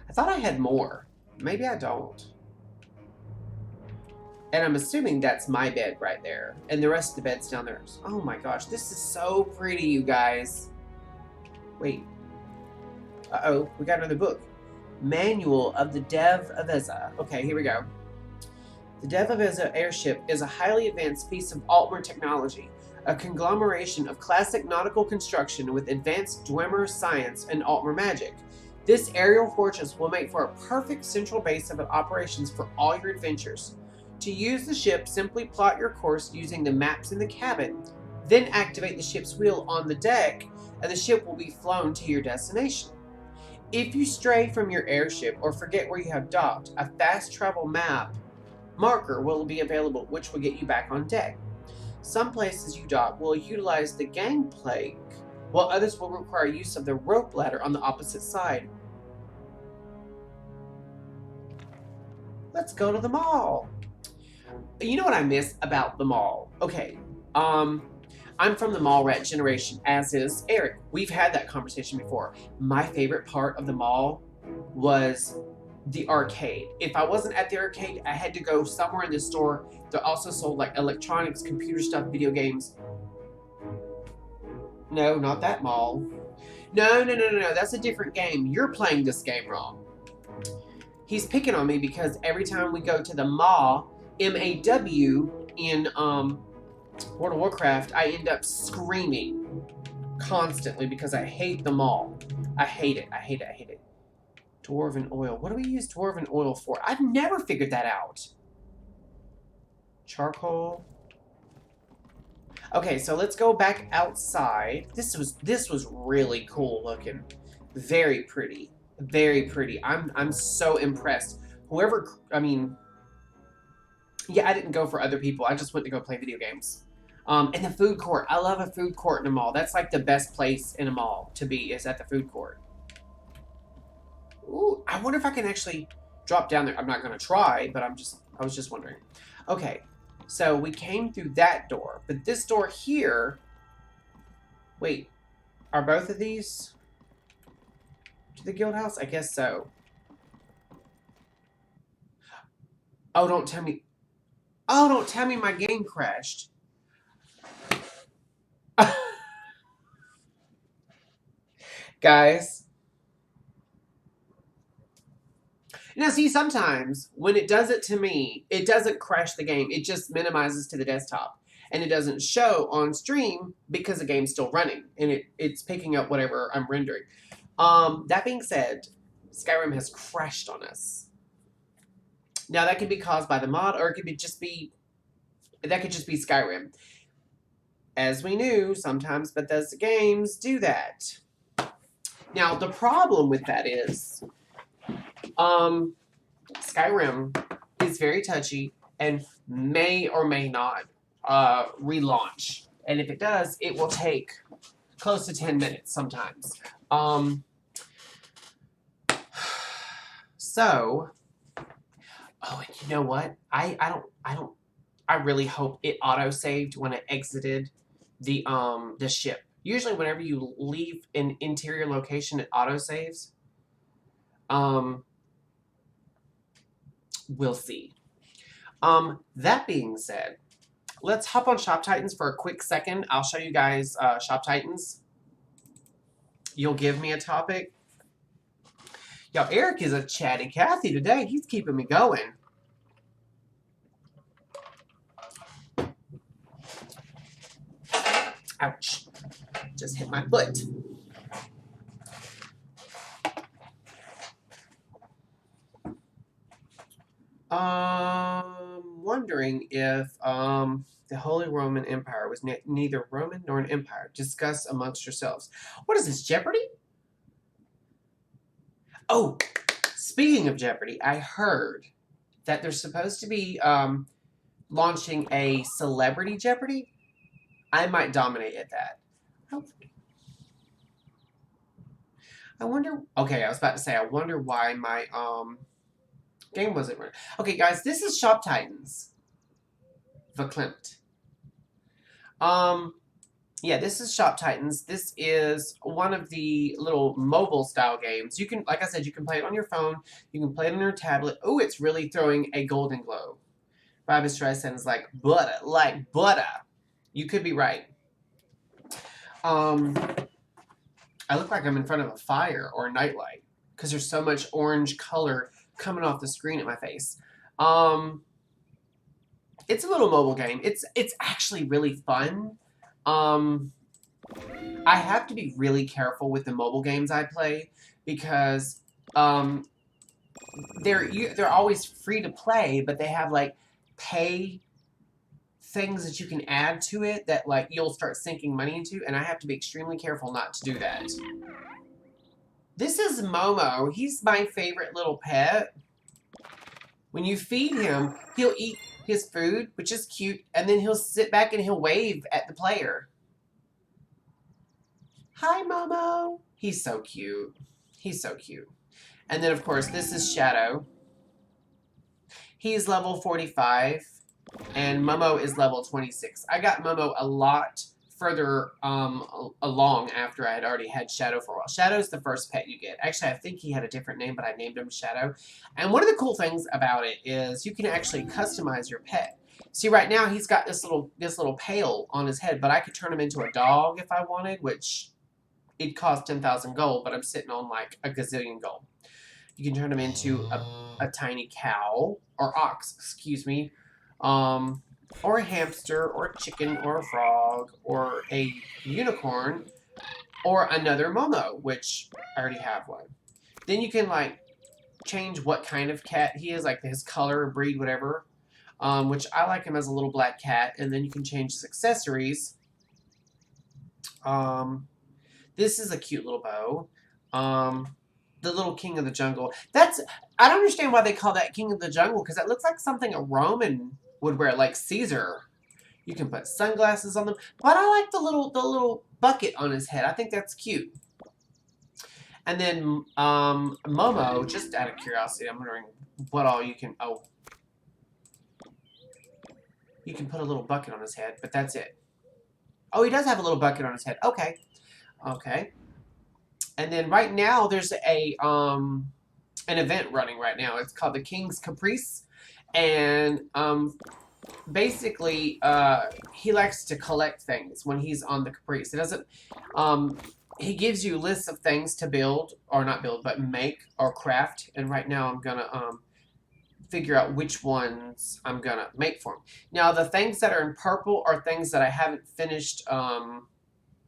I thought I had more. Maybe I don't. And I'm assuming that's my bed right there. And the rest of the bed's down there. Oh my gosh, this is so pretty, you guys. Wait. Uh-oh, we got another book. Manual of the Dev of Eza. Okay, here we go. The Dev of Eza airship is a highly advanced piece of Altmer technology, a conglomeration of classic nautical construction with advanced Dwemer science and Altmer magic. This aerial fortress will make for a perfect central base of operations for all your adventures. To use the ship, simply plot your course using the maps in the cabin, then activate the ship's wheel on the deck, and the ship will be flown to your destination. If you stray from your airship or forget where you have docked, a fast travel map marker will be available, which will get you back on deck. Some places you dock will utilize the gangplank, while others will require use of the rope ladder on the opposite side. Let's go to the mall. You know what I miss about the mall? Okay, I'm from the mall rat generation, as is Eric. We've had that conversation before. My favorite part of the mall was the arcade. If I wasn't at the arcade, I had to go somewhere in the store that also sold like electronics, computer stuff, video games. No, not that mall. No. That's a different game. You're playing this game wrong. He's picking on me because every time we go to the mall, M-A-W, in World of Warcraft, I end up screaming constantly because I hate the mall. I hate it. Dwarven oil. What do we use dwarven oil for? I've never figured that out. Charcoal. Okay, so let's go back outside. This was really cool looking. Very pretty. Very pretty. I'm so impressed. Yeah, I didn't go for other people. I just went to go play video games. And the food court. I love a food court in a mall. That's like the best place in a mall to be, is at the food court. Ooh, I wonder if I can actually drop down there. I'm not going to try, but I was just wondering. Okay, so we came through that door. But this door here... Wait, are both of these to the guild house? I guess so. Oh, don't tell me... Oh, don't tell me my game crashed. Guys. Now, see, sometimes when it does it to me, it doesn't crash the game. It just minimizes to the desktop. And it doesn't show on stream because the game's still running. And it's picking up whatever I'm rendering. That being said, Skyrim has crashed on us. Now, that could be caused by the mod, or it could just be Skyrim. As we knew, sometimes Bethesda games do that. Now, the problem with that is, Skyrim is very touchy and may or may not relaunch. And if it does, it will take close to 10 minutes sometimes. So, oh, and you know what? I really hope it auto-saved when it exited the ship. Usually whenever you leave an interior location, it auto-saves. We'll see. That being said, let's hop on Shop Titans for a quick second. I'll show you guys Shop Titans. You'll give me a topic. Yo, Eric is a chatty Cathy today. He's keeping me going. Ouch. Just hit my foot. Wondering if the Holy Roman Empire was neither Roman nor an empire. Discuss amongst yourselves. What is this, Jeopardy? Oh, speaking of Jeopardy, I heard that they're supposed to be launching a celebrity Jeopardy. I might dominate at that. I wonder... Okay, I was about to say, I wonder why my Game wasn't running. Okay, guys, this is Shop Titans. Verklempt. Yeah, this is Shop Titans. This is one of the little mobile style games. You can, like I said, you can play it on your phone. You can play it on your tablet. Oh, it's really throwing a golden glow. Barbra Streisand is like butter, like butter. You could be right. I look like I'm in front of a fire or a nightlight because there's so much orange color coming off the screen at my face. It's a little mobile game. It's actually really fun. I have to be really careful with the mobile games I play because they're always free to play, but they have like pay things that you can add to it that like you'll start sinking money into, and I have to be extremely careful not to do that. This is Momo. He's my favorite little pet. When you feed him, he'll eat his food, which is cute, and then he'll sit back and he'll wave at the player. Hi, Momo. He's so cute. He's so cute. And then, of course, this is Shadow. He's level 45, and Momo is level 26. I got Momo a lot further along after I had already had Shadow for a while. Shadow's the first pet you get. Actually, I think he had a different name, but I named him Shadow. And one of the cool things about it is you can actually customize your pet. See, right now he's got this little pail on his head, but I could turn him into a dog if I wanted, which it'd cost 10,000 gold, but I'm sitting on like a gazillion gold. You can turn him into a tiny cow, or ox, excuse me, or a hamster, or a chicken, or a frog, or a unicorn, or another Momo, which I already have one. Then you can like change what kind of cat he is, like his color, breed, whatever. Which I like him as a little black cat, and then you can change his accessories. This is a cute little bow. The little king of the jungle. I don't understand why they call that king of the jungle, because that looks like something a Roman would wear, like Caesar. You can put sunglasses on them, but I like the little bucket on his head. I think that's cute. And then Momo, just out of curiosity, I'm wondering what all you can. Oh, you can put a little bucket on his head, but that's it. Oh, he does have a little bucket on his head. Okay. Okay. And then right now there's an event running right now. It's called the King's Caprice. And basically he likes to collect things when he's on the Caprice. It doesn't he gives you lists of things to build, or not build, but make or craft. And right now I'm gonna figure out which ones I'm gonna make for him. Now the things that are in purple are things that I haven't finished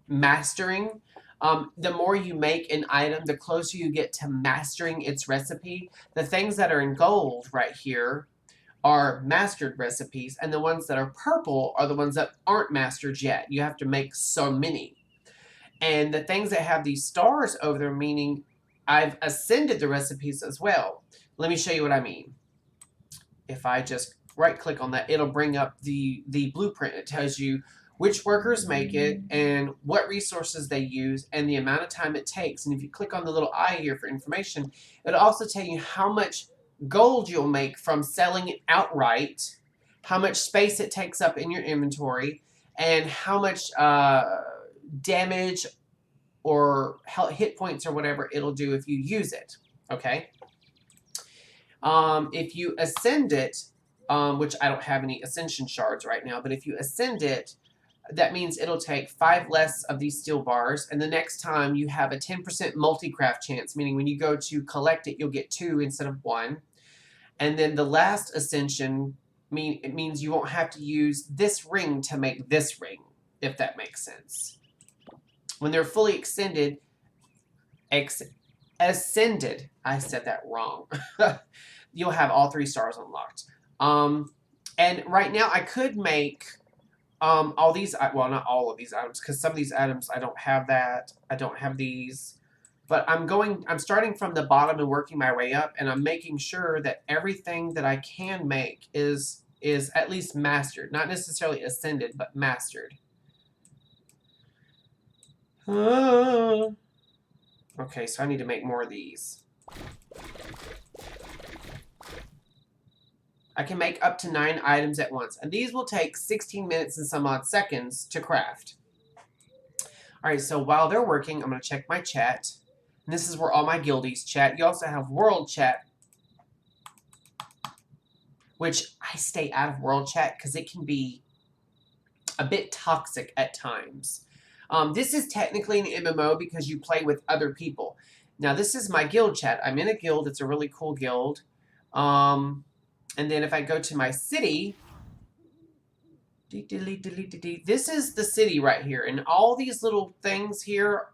mastering. The more you make an item, the closer you get to mastering its recipe. The things that are in gold right here are mastered recipes, and the ones that are purple are the ones that aren't mastered yet. You have to make so many. And the things that have these stars over them, meaning I've ascended the recipes as well. Let me show you what I mean. If I just right-click on that, it'll bring up the blueprint. It tells you which workers make it, and what resources they use, and the amount of time it takes. And if you click on the little eye here for information, it'll also tell you how much gold you'll make from selling it outright, how much space it takes up in your inventory, and how much damage or hit points or whatever it'll do if you use it. Okay? If you ascend it, which I don't have any ascension shards right now, but if you ascend it, that means it'll take 5 less of these steel bars, and the next time you have a 10% multi-craft chance, meaning when you go to collect it, you'll get 2 instead of 1. And then the last ascension, it means you won't have to use this ring to make this ring, if that makes sense. When they're fully ascended, I said that wrong. You'll have all 3 stars unlocked. And right now I could make all these, well, not all of these items, because some of these items I don't have that. I don't have these. But I'm starting from the bottom and working my way up, and I'm making sure that everything that I can make is at least mastered. Not necessarily ascended, but mastered. Okay, so I need to make more of these. I can make up to 9 items at once. And these will take 16 minutes and some odd seconds to craft. All right, so while they're working, I'm going to check my chat. And this is where all my guildies chat. You also have world chat, which I stay out of world chat because it can be a bit toxic at times. This is technically an MMO because you play with other people. Now, this is my guild chat. I'm in a guild. It's a really cool guild. And then if I go to my city, this is the city right here. And all these little things here,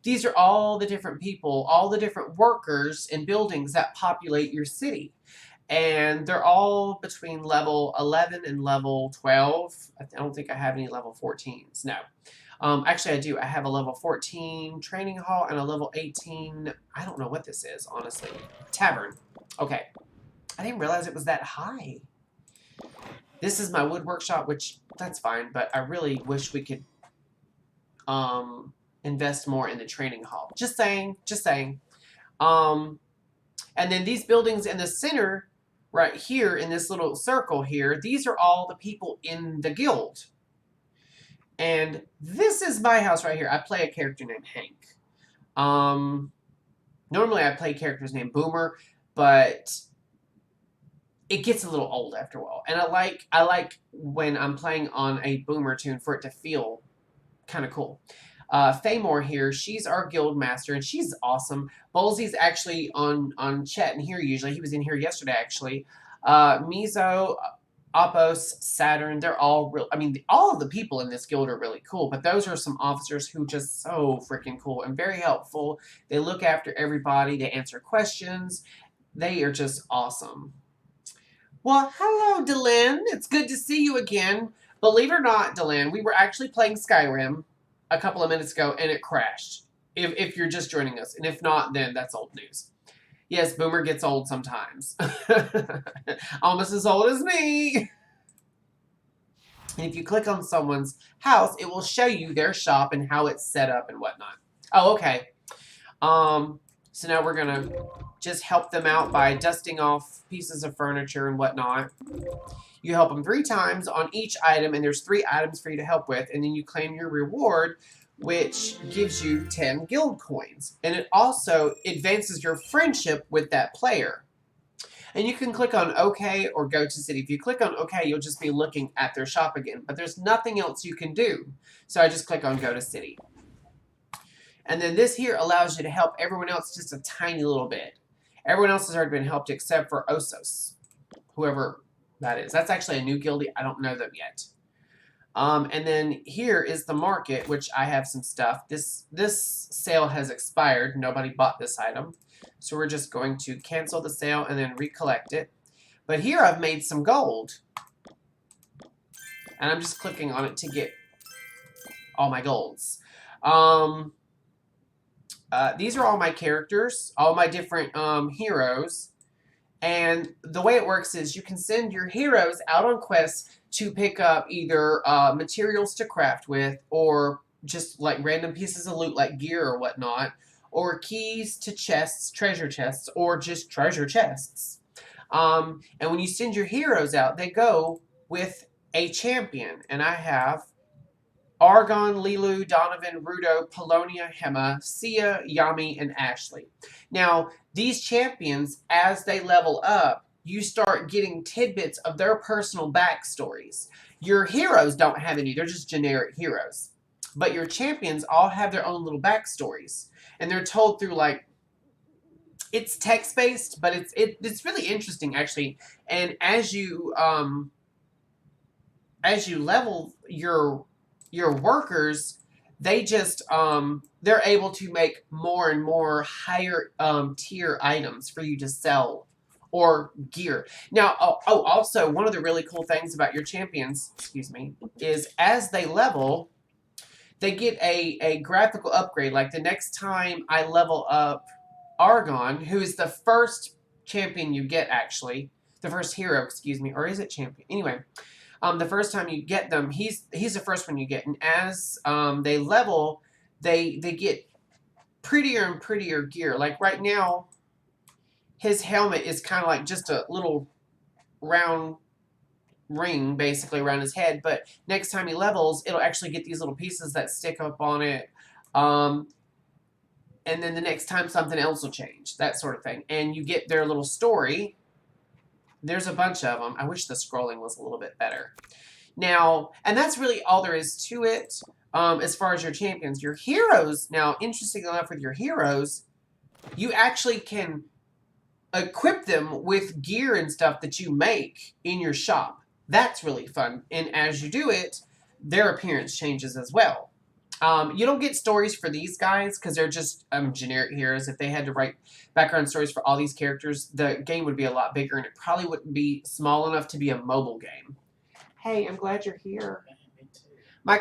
these are all the different people, all the different workers and buildings that populate your city. And they're all between level 11 and level 12. I don't think I have any level 14s. No. Actually, I do. I have a level 14 training hall and a level 18. I don't know what this is, honestly. Tavern. Okay. I didn't realize it was that high. This is my wood workshop, which that's fine, but I really wish we could invest more in the training hall. Just saying. Just saying. And then these buildings in the center, right here in this little circle here, these are all the people in the guild. And this is my house right here. I play a character named Hank. Normally I play characters named Boomer, but it gets a little old after a while. And I like when I'm playing on a Boomer tune for it to feel kind of cool. Faymore here, she's our guild master, and she's awesome. Bolsey's actually on chat in here usually. He was in here yesterday, actually. Mizo, Opos, Saturn, they're all real. I mean, all of the people in this guild are really cool, but those are some officers who just so freaking cool and very helpful. They look after everybody. They answer questions. They are just awesome. Well, hello, Dylan. It's good to see you again. Believe it or not, Dylan, we were actually playing Skyrim a couple of minutes ago, and it crashed. If you're just joining us. And if not, then that's old news. Yes, Boomer gets old sometimes. Almost as old as me. And if you click on someone's house, it will show you their shop and how it's set up and whatnot. Oh, okay. So now we're going to just help them out by dusting off pieces of furniture and whatnot. You help them 3 times on each item, and there's 3 items for you to help with, and then you claim your reward, which gives you 10 guild coins. And it also advances your friendship with that player. And you can click on OK or go to city. If you click on OK, you'll just be looking at their shop again, but there's nothing else you can do. So I just click on go to city. And then this here allows you to help everyone else just a tiny little bit. Everyone else has already been helped except for Osos, whoever that is. That's actually a new guildie. I don't know them yet. And then here is the market, which I have some stuff. This sale has expired. Nobody bought this item. So we're just going to cancel the sale and then recollect it. But here I've made some gold. And I'm just clicking on it to get all my golds. These are all my characters, all my different heroes. And the way it works is you can send your heroes out on quests to pick up either materials to craft with, or just like random pieces of loot like gear or whatnot, or keys to chests, treasure chests, or just treasure chests. And when you send your heroes out, they go with a champion. And I have Argon, Lilu, Donovan, Rudo, Polonia, Hema, Sia, Yami, and Ashley. Now, these champions, as they level up, you start getting tidbits of their personal backstories. Your heroes don't have any. They're just generic heroes. But your champions all have their own little backstories. And they're told through, like, it's text-based, but it's really interesting, actually. And as you level your workers, they just they're able to make more and more higher tier items for you to sell or gear. Now, also one of the really cool things about your champions, is as they level, they get a graphical upgrade. Like the next time I level up Argon, who is the first champion you get, actually, the first hero, or is it champion? Anyway. The first time you get them, he's the first one you get. And as they level, they get prettier and prettier gear. Like right now, his helmet is kind of like just a little round ring basically around his head, but next time he levels, it'll actually get these little pieces that stick up on it. And then the next time something else will change, that sort of thing. And you get their little story. There's a bunch of them. I wish the scrolling was a little bit better. Now, and that's really all there is to it as far as your champions. Your heroes, now, interesting enough with your heroes, you actually can equip them with gear and stuff that you make in your shop. That's really fun. And as you do it, their appearance changes as well. You don't get stories for these guys because they're just generic heroes. If they had to write background stories for all these characters, the game would be a lot bigger and it probably wouldn't be small enough to be a mobile game. Hey, I'm glad you're here. Me too. My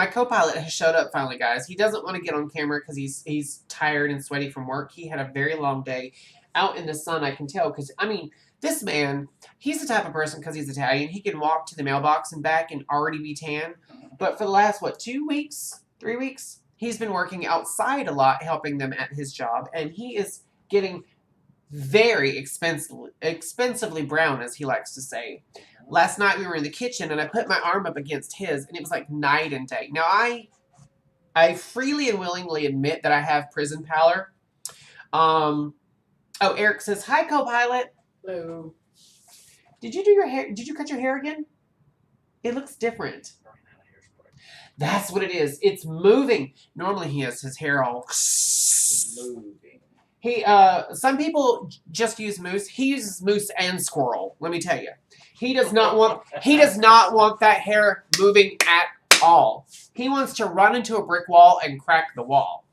co-pilot has showed up finally, guys. He doesn't want to get on camera because he's tired and sweaty from work. He had a very long day out in the sun, I can tell. Because, I mean, this man, he's the type of person, because he's Italian, he can walk to the mailbox and back and already be tan. But for the last, 2 weeks? 3 weeks? He's been working outside a lot, helping them at his job, and he is getting very expensively brown, as he likes to say. Last night we were in the kitchen, and I put my arm up against his, and it was like night and day. Now, I freely and willingly admit that I have prison pallor. Oh, Eric says, hi, co-pilot. Hello. Did you do your hair? Did you cut your hair again? It looks different. That's what it is. It's moving. Normally he has his hair all Moving. He some people just use moose. He uses moose and squirrel. Let me tell you. He does not want that hair moving at all. He wants to run into a brick wall and crack the wall.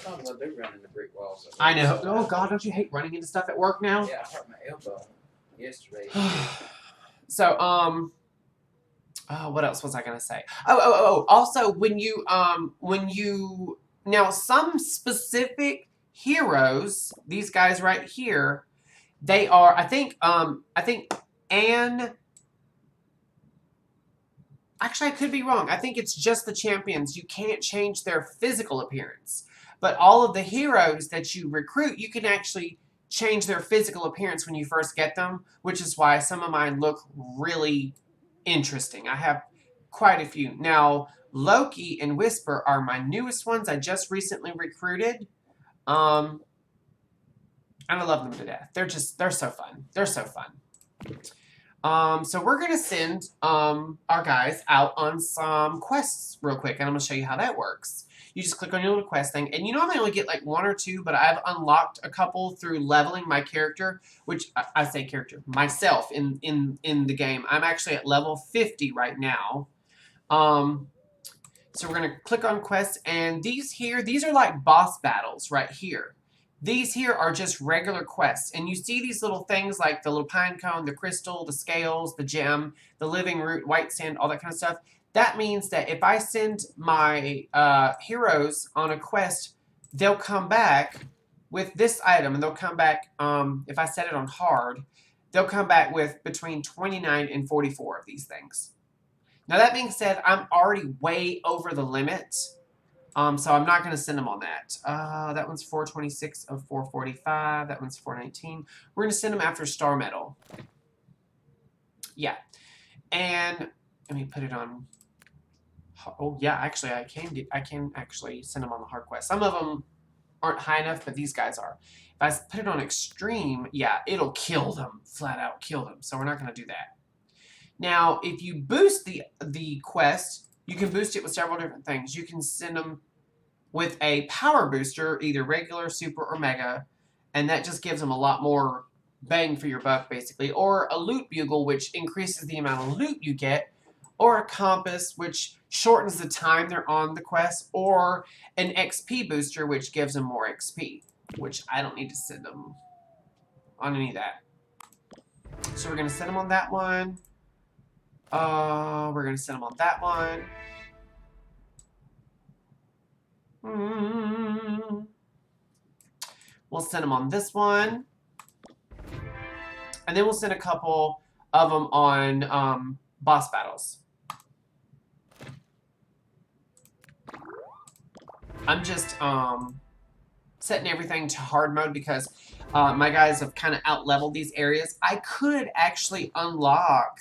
Sometimes I do run into brick walls. I know. Oh God, don't you hate running into stuff at work now? Yeah, I hurt my elbow yesterday. So what else was I gonna say? Also, when you now some specific heroes, these guys right here, they are I think Anne. Actually, I could be wrong. I think it's just the champions. You can't change their physical appearance, but all of the heroes that you recruit, you can actually change their physical appearance when you first get them, which is why some of mine look really interesting. I have quite a few. Now, Loki and Whisper are my newest ones. I just recently recruited. And I love them to death. They're so fun. They're so fun. So we're going to send our guys out on some quests real quick, and I'm going to show you how that works. You just click on your little quest thing, and you normally only get like 1 or 2, but I've unlocked a couple through leveling my character, which I say character, myself in the game. I'm actually at level 50 right now. So we're going to click on quests, and these are like boss battles right here. These here are just regular quests, and you see these little things like the little pine cone, the crystal, the scales, the gem, the living root, white sand, all that kind of stuff. That means that if I send my heroes on a quest, they'll come back with this item, and they'll come back, if I set it on hard, they'll come back with between 29 and 44 of these things. Now, that being said, I'm already way over the limit, so I'm not going to send them on that. That one's 426 of 445. That one's 419. We're going to send them after Star Medal. Yeah. And let me put it on. Oh, yeah, actually, I can actually send them on the hard quest. Some of them aren't high enough, but these guys are. If I put it on extreme, yeah, it'll kill them. Flat out kill them. So we're not going to do that. Now, if you boost the quest, you can boost it with several different things. You can send them with a power booster, either regular, super, or mega, and that just gives them a lot more bang for your buck, basically. Or a loot bugle, which increases the amount of loot you get, or a compass, which shortens the time they're on the quest, or an XP booster, which gives them more XP, which I don't need to send them on any of that. So we're going to send them on that one. We're going to send them on that one. We'll send them on this one. And then we'll send a couple of them on boss battles. I'm just setting everything to hard mode because my guys have kind of out-leveled these areas. I could actually unlock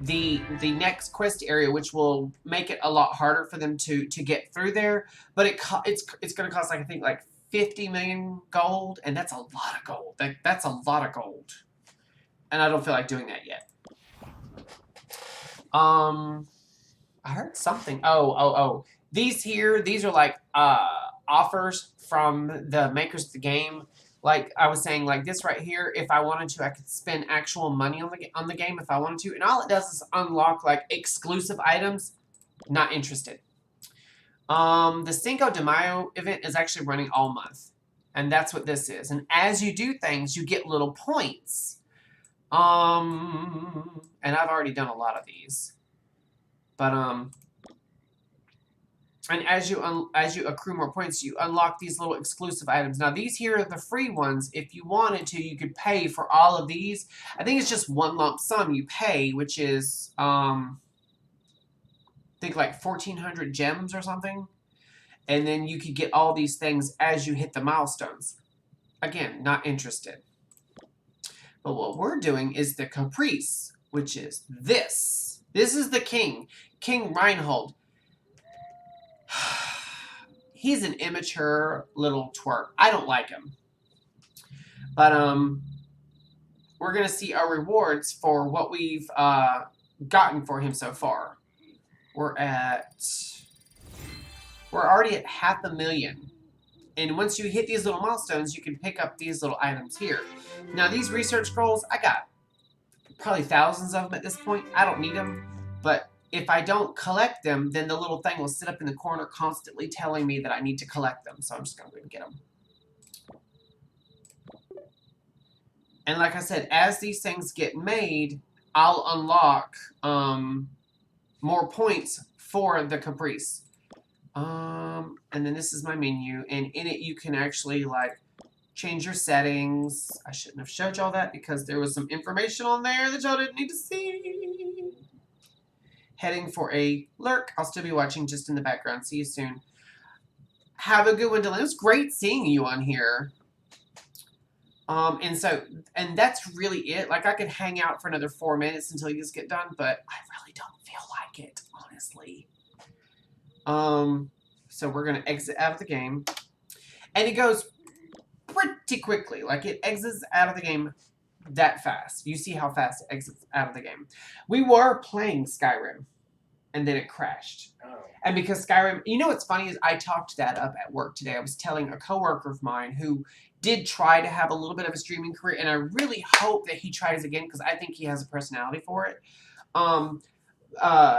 the next quest area, which will make it a lot harder for them to get through there. But it's going to cost, like, I think, like 50 million gold, and that's a lot of gold. That's a lot of gold, and I don't feel like doing that yet. I heard something. Oh. These are like offers from the makers of the game. Like I was saying, like this right here, if I wanted to, I could spend actual money on the game if I wanted to. And all it does is unlock like exclusive items. Not interested. The Cinco de Mayo event is actually running all month. And that's what this is. And as you do things, you get little points. And I've already done a lot of these. But and as you accrue more points, you unlock these little exclusive items. Now, these here are the free ones. If you wanted to, you could pay for all of these. I think it's just one lump sum you pay, which is, I think like 1,400 gems or something. And then you could get all these things as you hit the milestones. Again, not interested. But what we're doing is the Caprice, which is this. This is the king, King Reinhold. He's an immature little twerp. I don't like him. But we're going to see our rewards for what we've gotten for him so far. We're already at 500,000. And once you hit these little milestones, you can pick up these little items here. Now, these research scrolls, I got probably thousands of them at this point. I don't need them. But if I don't collect them, then the little thing will sit up in the corner constantly telling me that I need to collect them. So I'm just going to go and get them. And like I said, as these things get made, I'll unlock more points for the Caprice. And then this is my menu. And in it, you can actually, like, change your settings. I shouldn't have showed y'all that because there was some information on there that y'all didn't need to see. Heading for a lurk. I'll still be watching just in the background. See you soon. Have a good one, Dylan. It was great seeing you on here. And that's really it. Like, I could hang out for another 4 minutes until you guys get done, but I really don't feel like it, honestly. So we're going to exit out of the game. And it goes pretty quickly. Like, it exits out of the game that fast. You see how fast it exits out of the game. We were playing Skyrim, and then it crashed. Oh. And because Skyrim, you know what's funny is I talked that up at work today. I was telling a coworker of mine who did try to have a little bit of a streaming career, and I really hope that he tries again because I think he has a personality for it.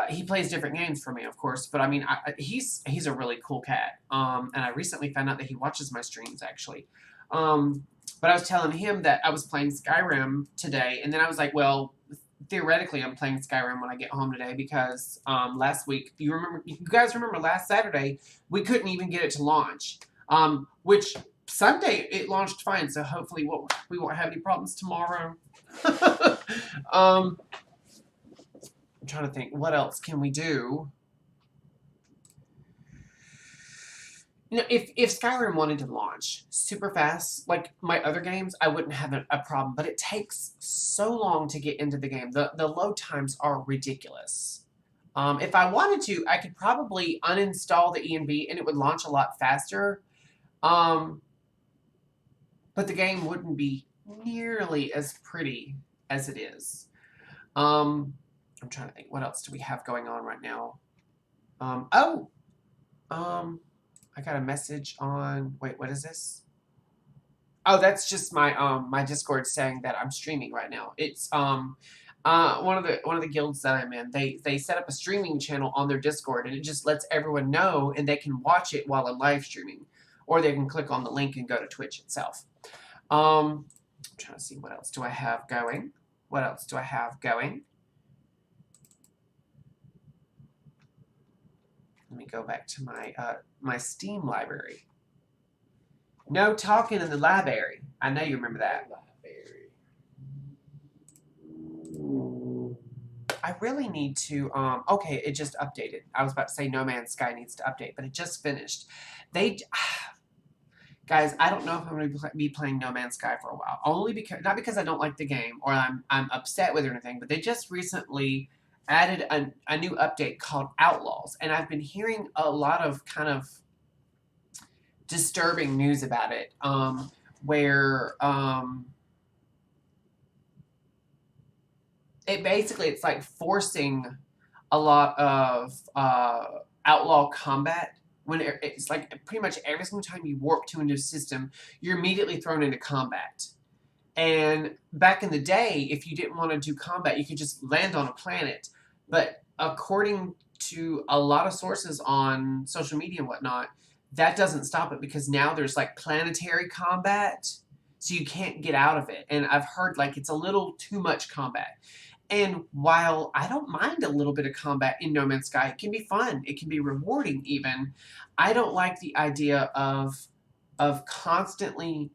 He plays different games for me, of course, but I mean, he's a really cool cat. And I recently found out that he watches my streams actually. But I was telling him that I was playing Skyrim today, and then I was like, well, theoretically, I'm playing Skyrim when I get home today because last week, you guys remember last Saturday, we couldn't even get it to launch. Which Sunday it launched fine, so hopefully we won't have any problems tomorrow. I'm trying to think, what else can we do? You know, if Skyrim wanted to launch super fast, like my other games, I wouldn't have a problem. But it takes so long to get into the game. The load times are ridiculous. If I wanted to, I could probably uninstall the ENV and it would launch a lot faster. But the game wouldn't be nearly as pretty as it is. I'm trying to think, what else do we have going on right now? I got a message on, wait, what is this? Oh, that's just my my Discord saying that I'm streaming right now. It's one of the guilds that I'm in. They set up a streaming channel on their Discord, and it just lets everyone know, and they can watch it while I'm live streaming, or they can click on the link and go to Twitch itself. I'm trying to see what else do I have going. What else do I have going? Let me go back to my my Steam library. No talking in the library. I know you remember that. I really need to, okay, it just updated. I was about to say No Man's Sky needs to update, but it just finished. Guys, Guys, I don't know if I'm going to be playing No Man's Sky for a while. Only because, not because I don't like the game or I'm upset with it or anything, but they just recently added a new update called Outlaws. And I've been hearing a lot of kind of disturbing news about it, where it's like forcing a lot of outlaw combat. When it's like pretty much every single time you warp to a new system, you're immediately thrown into combat. And back in the day, if you didn't want to do combat, you could just land on a planet. But according to a lot of sources on social media and whatnot, that doesn't stop it, because now there's like planetary combat, so you can't get out of it. And I've heard like it's a little too much combat. And while I don't mind a little bit of combat in No Man's Sky, it can be fun. It can be rewarding even. I don't like the idea of constantly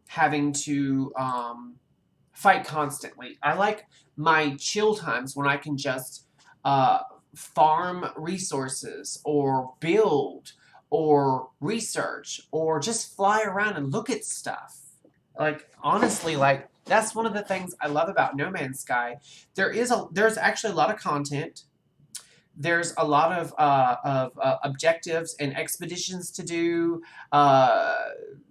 having to fight constantly. I like my chill times when I can just farm resources or build or research or just fly around and look at stuff. Like, honestly, like, that's one of the things I love about No Man's Sky. There's actually a lot of content. There's a lot of objectives and expeditions to do.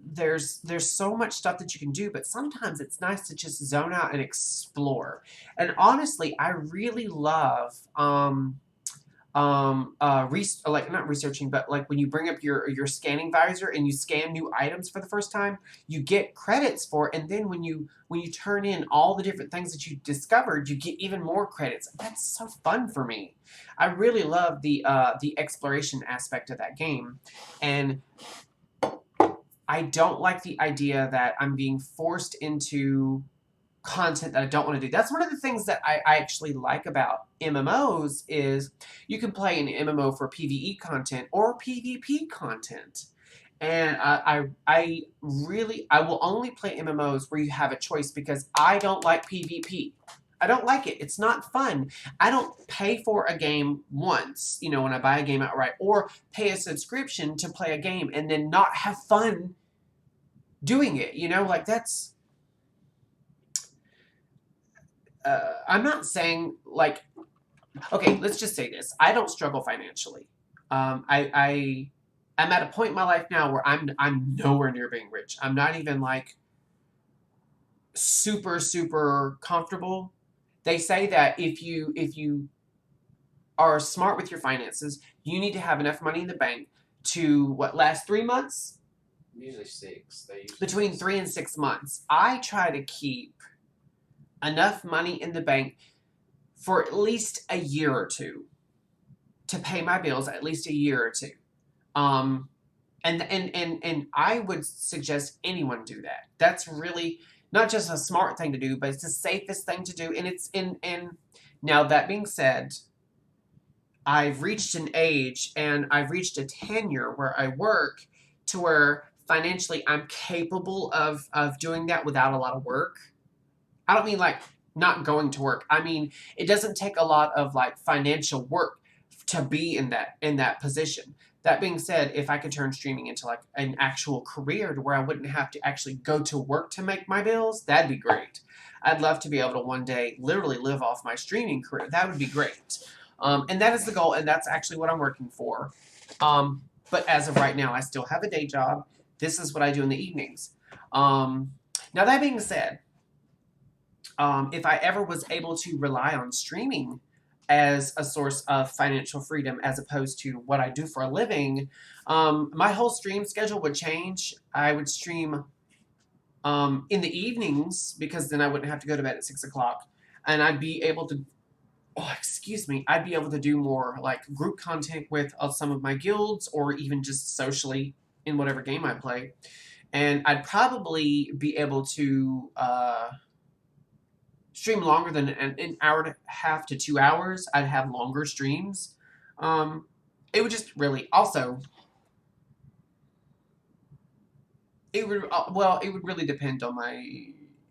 There's so much stuff that you can do, but sometimes it's nice to just zone out and explore. And honestly, I really love like not researching, but like when you bring up your scanning visor and you scan new items for the first time, you get credits for it, and then when you turn in all the different things that you discovered, you get even more credits. That's so fun for me. I really love the exploration aspect of that game, and I don't like the idea that I'm being forced into content that I don't want to do. That's one of the things that I actually like about MMOs is you can play an MMO for PvE content or PvP content. And I will only play MMOs where you have a choice, because I don't like PvP. I don't like it. It's not fun. I don't pay for a game once, when I buy a game outright, or pay a subscription to play a game and then not have fun doing it. Like that's... I'm not saying, like... Okay, let's just say this. I don't struggle financially. I'm at a point in my life now where I'm nowhere near being rich. I'm not even, like, super, super comfortable. They say that if you are smart with your finances, you need to have enough money in the bank to, last 3 months? Usually 6. Between 3 and 6 months. I try to keep enough money in the bank for at least a year or two to pay my bills, at least a year or two. And I would suggest anyone do that. That's really not just a smart thing to do, but it's the safest thing to do. And it's now that being said, I've reached an age and I've reached a tenure where I work to where financially I'm capable of doing that without a lot of work. I don't mean like not going to work. I mean, it doesn't take a lot of like financial work to be in that position. That being said, if I could turn streaming into like an actual career to where I wouldn't have to actually go to work to make my bills, that'd be great. I'd love to be able to one day literally live off my streaming career. That would be great. And that is the goal, and that's actually what I'm working for. But as of right now, I still have a day job. This is what I do in the evenings. Now that being said, if I ever was able to rely on streaming as a source of financial freedom as opposed to what I do for a living, my whole stream schedule would change. I would stream in the evenings, because then I wouldn't have to go to bed at 6 o'clock. And I'd be able to, I'd be able to do more like group content with some of my guilds, or even just socially in whatever game I play. And I'd probably be able to stream longer than an hour and a half to 2 hours. I'd have longer streams. It would just really also... It would really depend on my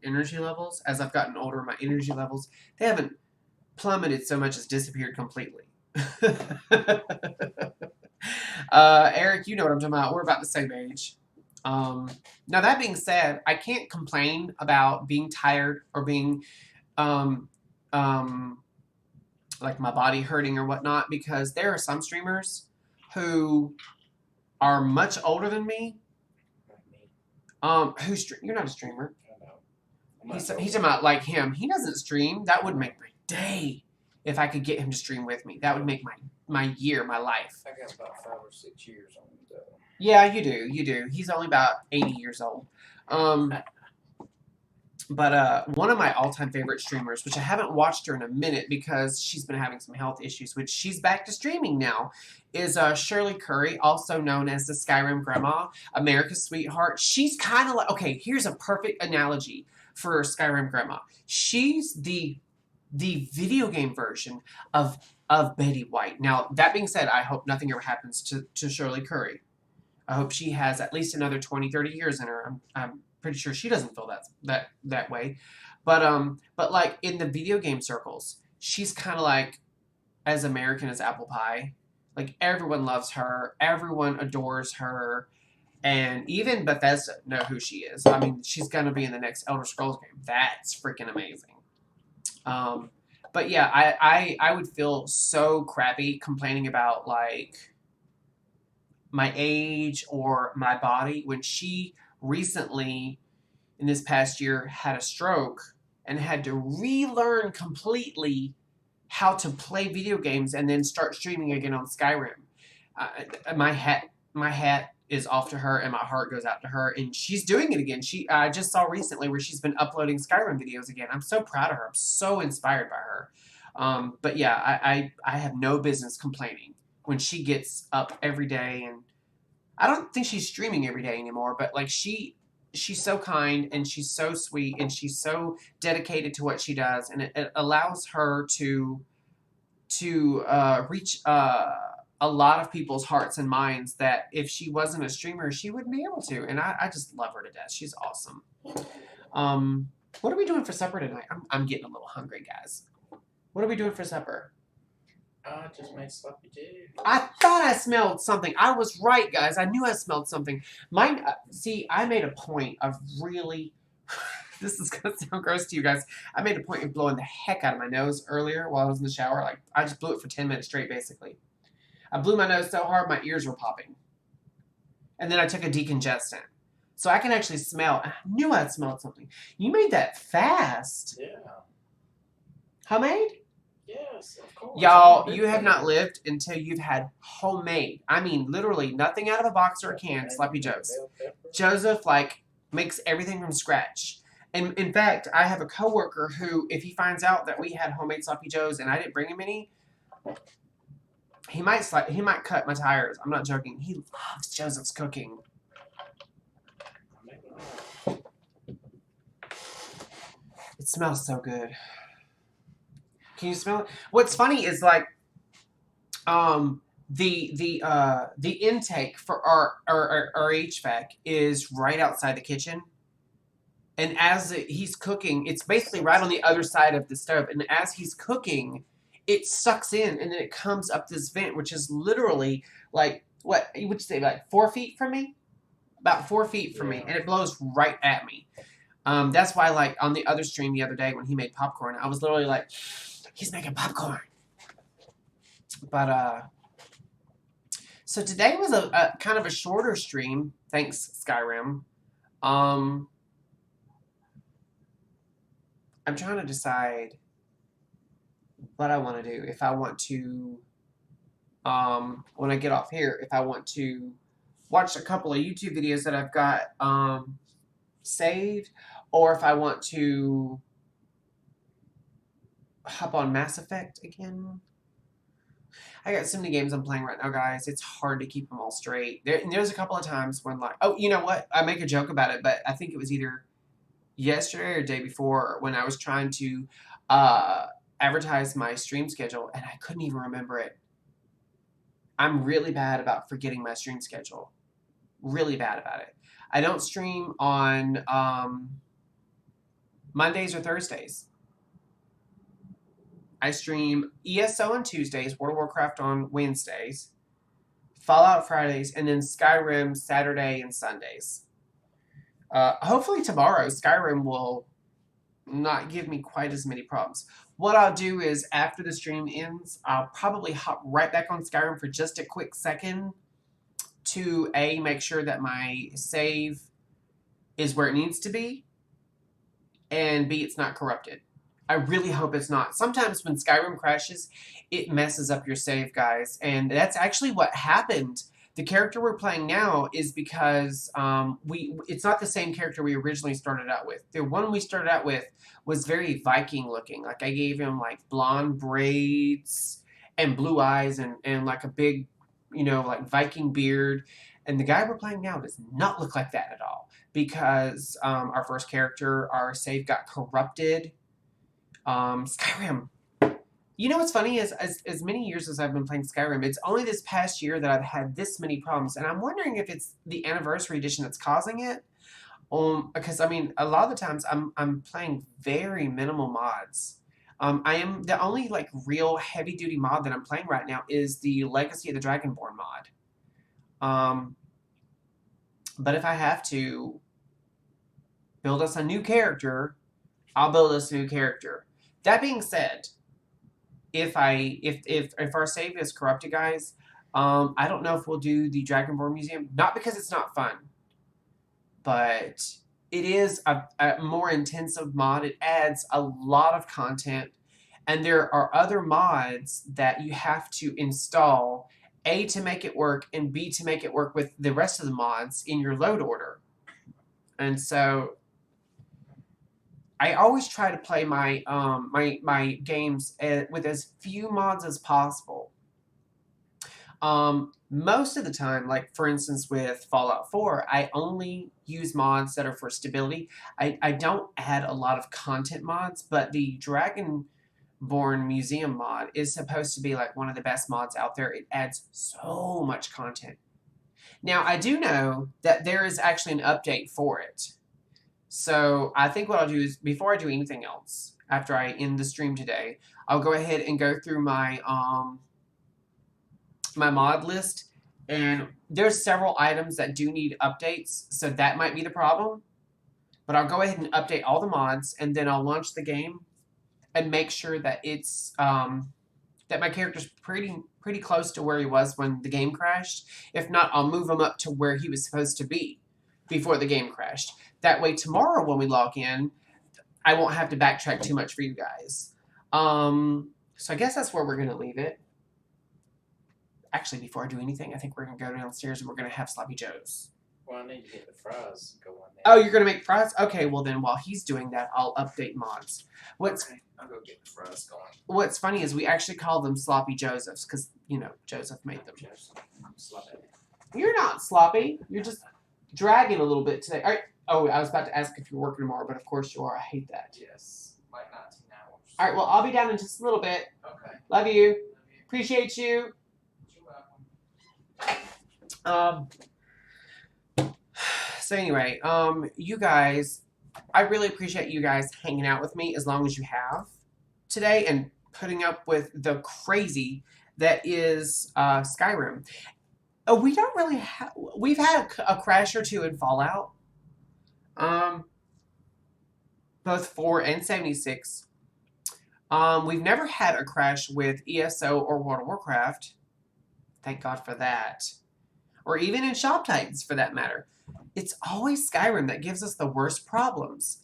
energy levels. As I've gotten older, my energy levels, they haven't plummeted so much as disappeared completely. Eric, you know what I'm talking about. We're about the same age. Now that being said, I can't complain about being tired or being um, um, like my body hurting or whatnot, because there are some streamers who are much older than me. You're not a streamer. He's talking about like him. He doesn't stream. That would make my day if I could get him to stream with me. That would make my year, my life. I got about 5 or 6 years on him, though. Yeah, you do. You do. He's only about 80 years old. But one of my all-time favorite streamers, which I haven't watched her in a minute because she's been having some health issues, which she's back to streaming now, is Shirley Curry, also known as the Skyrim Grandma, America's Sweetheart. She's kind of like, okay, here's a perfect analogy for Skyrim Grandma. She's the video game version of Betty White. Now, that being said, I hope nothing ever happens to Shirley Curry. I hope she has at least another 20, 30 years in her. I'm pretty sure she doesn't feel that way. But like in the video game circles, she's kind of like as American as apple pie. Like everyone loves her, everyone adores her, and even Bethesda know who she is. I mean, she's gonna be in the next Elder Scrolls game. That's freaking amazing. But yeah, I would feel so crappy complaining about like my age or my body when she recently in this past year had a stroke and had to relearn completely how to play video games and then start streaming again on Skyrim. My hat is off to her and my heart goes out to her, and she's doing it again. I just saw recently where she's been uploading Skyrim videos again. I'm so proud of her. I'm so inspired by her. But yeah, I have no business complaining when she gets up every day, and I don't think she's streaming every day anymore, but like she's so kind and she's so sweet and she's so dedicated to what she does, and it allows her to reach a lot of people's hearts and minds that if she wasn't a streamer, she wouldn't be able to. And I just love her to death. She's awesome. What are we doing for supper tonight? I'm getting a little hungry, guys. What are we doing for supper? I just made sloppy Joe. I thought I smelled something. I was right, guys. I knew I smelled something. Mine. See, I made a point of really. This is gonna sound gross to you guys. I made a point of blowing the heck out of my nose earlier while I was in the shower. Like I just blew it for 10 minutes straight, basically. I blew my nose so hard my ears were popping. And then I took a decongestant, so I can actually smell. I knew I'd smelled something. You made that fast. Yeah. Homemade? Yes, of course. Y'all, you have not lived until you've had homemade. I mean, literally nothing out of a box or a can, Sloppy Joe's. Joseph, like, makes everything from scratch. And in fact, I have a coworker who, if he finds out that we had homemade Sloppy Joe's and I didn't bring him any, he might cut my tires. I'm not joking. He loves Joseph's cooking. It smells so good. Can you smell it? What's funny is like, the intake for our HVAC is right outside the kitchen, and as he's cooking, it's basically right on the other side of the stove. And as he's cooking, it sucks in, and then it comes up this vent, which is literally like what would you say, like 4 feet from me, about 4 feet from me, and it blows right at me. That's why, like on the other stream the other day when he made popcorn, I was literally like, he's making popcorn. But so today was a kind of a shorter stream, thanks Skyrim. I'm trying to decide what I want to do. If I want to, when I get off here, if I want to watch a couple of YouTube videos that I've got saved, or if I want to hop on Mass Effect again. I got so many games I'm playing right now, guys. It's hard to keep them all straight. There's a couple of times when, like, oh, you know what? I make a joke about it, but I think it was either yesterday or day before when I was trying to advertise my stream schedule, and I couldn't even remember it. I'm really bad about forgetting my stream schedule. Really bad about it. I don't stream on Mondays or Thursdays. I stream ESO on Tuesdays, World of Warcraft on Wednesdays, Fallout Fridays, and then Skyrim Saturday and Sundays. Hopefully tomorrow Skyrim will not give me quite as many problems. What I'll do is after the stream ends, I'll probably hop right back on Skyrim for just a quick second to A, make sure that my save is where it needs to be, and B, it's not corrupted. I really hope it's not. Sometimes when Skyrim crashes, it messes up your save, guys, and that's actually what happened. The character we're playing now is because it's not the same character we originally started out with. The one we started out with was very Viking looking. Like I gave him like blonde braids and blue eyes and like a big, like Viking beard. And the guy we're playing now does not look like that at all because our first character, our save got corrupted. Skyrim. You know what's funny is as many years as I've been playing Skyrim, it's only this past year that I've had this many problems, and I'm wondering if it's the anniversary edition that's causing it. Because I mean, a lot of the times I'm playing very minimal mods. I am the only like real heavy duty mod that I'm playing right now is the Legacy of the Dragonborn mod. But if I have to build us a new character, I'll build us a new character. That being said, if our save is corrupted, guys, I don't know if we'll do the Dragonborn Museum. Not because it's not fun, but it is a more intensive mod. It adds a lot of content, and there are other mods that you have to install, A, to make it work, and B, to make it work with the rest of the mods in your load order. And so I always try to play my my games with as few mods as possible. Most of the time, like for instance with Fallout 4, I only use mods that are for stability. I don't add a lot of content mods, but the Dragonborn Museum mod is supposed to be like one of the best mods out there. It adds so much content. Now, I do know that there is actually an update for it. So I think what I'll do is, before I do anything else, after I end the stream today, I'll go ahead and go through my my mod list, and there's several items that do need updates, so that might be the problem. But I'll go ahead and update all the mods, and then I'll launch the game and make sure that it's that my character's pretty close to where he was when the game crashed. If not, I'll move him up to where he was supposed to be before the game crashed. That way tomorrow when we log in, I won't have to backtrack too much for you guys. So I guess that's where we're going to leave it. Actually, before I do anything, I think we're going to go downstairs and we're going to have Sloppy Joe's. Well, I need to get the fries going there. Oh, you're going to make fries? Okay, well then while he's doing that, I'll update mods. Okay, I'll go get the fries going. What's funny is we actually call them Sloppy Josephs because, Joseph made them. I'm sloppy. You're not sloppy. You're just dragging a little bit today. All right. Oh, I was about to ask if you're working tomorrow, but of course you are. I hate that. Yes, like 19 hours. All right, well, I'll be down in just a little bit. Okay. Love you. Appreciate you. You're welcome. So anyway, you guys, I really appreciate you guys hanging out with me as long as you have today and putting up with the crazy that is Skyrim. We don't really have, we've had a crash or two in Fallout. Both 4 and 76. We've never had a crash with ESO or World of Warcraft. Thank God for that. Or even in Shop Titans, for that matter. It's always Skyrim that gives us the worst problems.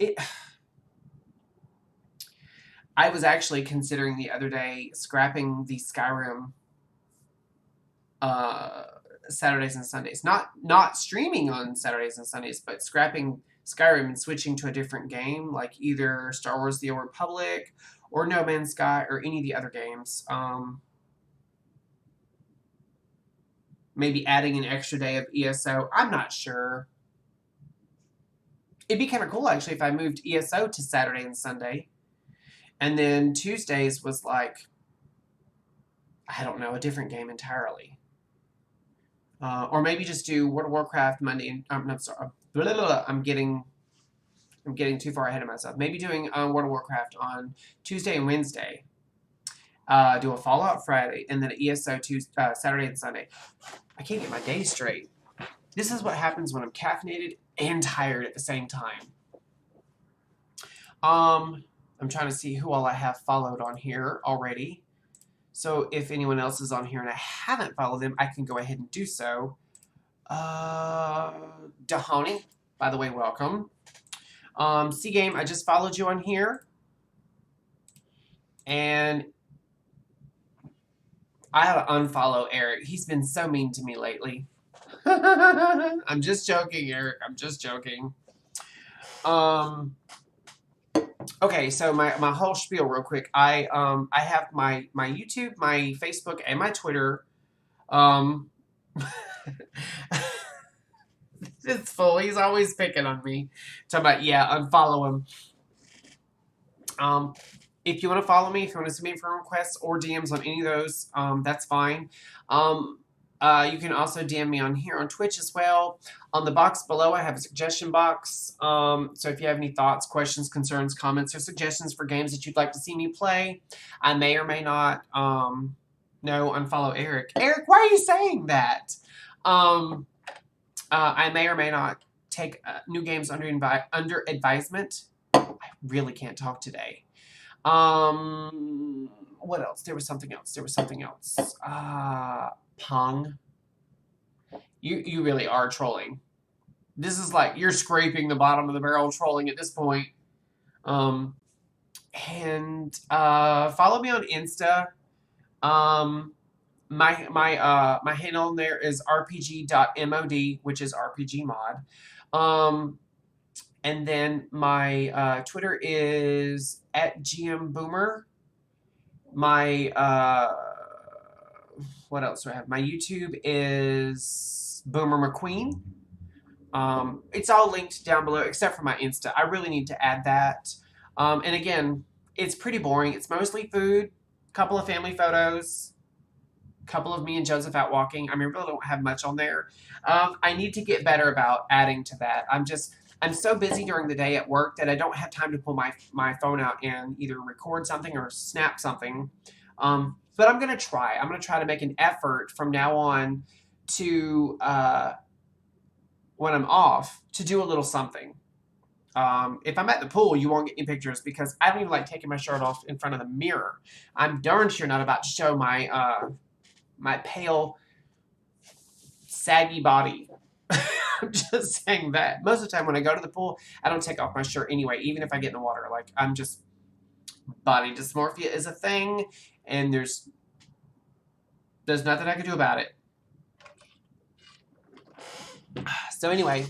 I was actually considering the other day scrapping the Skyrim Saturdays and Sundays. Not streaming on Saturdays and Sundays, but scrapping Skyrim and switching to a different game, like either Star Wars The Old Republic or No Man's Sky or any of the other games. Maybe adding an extra day of ESO. I'm not sure. It'd be kind of cool, actually, if I moved ESO to Saturday and Sunday. And then Tuesdays was like, I don't know, a different game entirely. Or maybe just do World of Warcraft Monday and... I'm sorry. Blah, blah, blah, I'm getting too far ahead of myself. Maybe doing World of Warcraft on Tuesday and Wednesday. Do a Fallout Friday, and then an ESO Saturday and Sunday. I can't get my days straight. This is what happens when I'm caffeinated and tired at the same time. I'm trying to see who all I have followed on here already. So if anyone else is on here and I haven't followed them, I can go ahead and do so. Dahoni, by the way, welcome. C-Game, I just followed you on here. And I had to unfollow Eric. He's been so mean to me lately. I'm just joking, Eric. I'm just joking. Okay, so my whole spiel real quick. I have my YouTube, my Facebook, and my Twitter. It's full. He's always picking on me. Talking about, yeah, unfollow him. If you want to follow me, if you want to send me friend requests or DMs on any of those, that's fine. You can also DM me on here on Twitch as well. On the box below, I have a suggestion box. So if you have any thoughts, questions, concerns, comments, or suggestions for games that you'd like to see me play, I may or may not, no, unfollow Eric. Eric, why are you saying that? I may or may not take new games under advisement. I really can't talk today. What else? There was something else. Pong. You really are trolling. This is like you're scraping the bottom of the barrel trolling at this point. And follow me on Insta. My handle on there is rpg.mod, which is RPG mod. And then my Twitter is @GMBoomer. My what else do I have? My YouTube is Boomer McQueen. It's all linked down below except for my Insta. I really need to add that. And again, it's pretty boring. It's mostly food, couple of family photos, couple of me and Joseph out walking. I mean, I really don't have much on there. I need to get better about adding to that. I'm so busy during the day at work that I don't have time to pull my phone out and either record something or snap something. But I'm going to try. I'm going to try to make an effort from now on to, when I'm off, to do a little something. If I'm at the pool, you won't get any pictures because I don't even like taking my shirt off in front of the mirror. I'm darn sure not about to show my, my pale, saggy body. I'm just saying that. Most of the time when I go to the pool, I don't take off my shirt anyway, even if I get in the water. Like, I'm just, body dysmorphia is a thing, and there's nothing I can do about it. So anyway,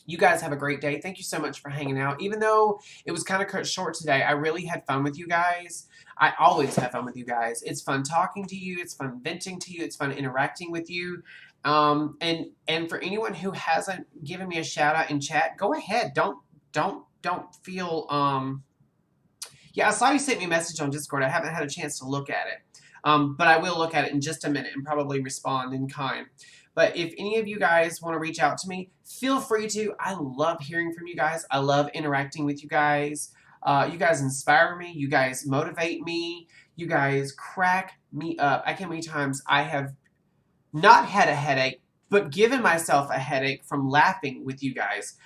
you guys have a great day. Thank you so much for hanging out. Even though it was kind of cut short today, I really had fun with you guys. I always have fun with you guys. It's fun talking to you. It's fun venting to you. It's fun interacting with you. And for anyone who hasn't given me a shout out in chat, go ahead. Don't feel, yeah, I saw you sent me a message on Discord. I haven't had a chance to look at it. But I will look at it in just a minute and probably respond in kind. But if any of you guys want to reach out to me, feel free to. I love hearing from you guys. I love interacting with you guys. You guys inspire me. You guys motivate me. You guys crack me up. I can't many times I have not had a headache, but given myself a headache from laughing with you guys.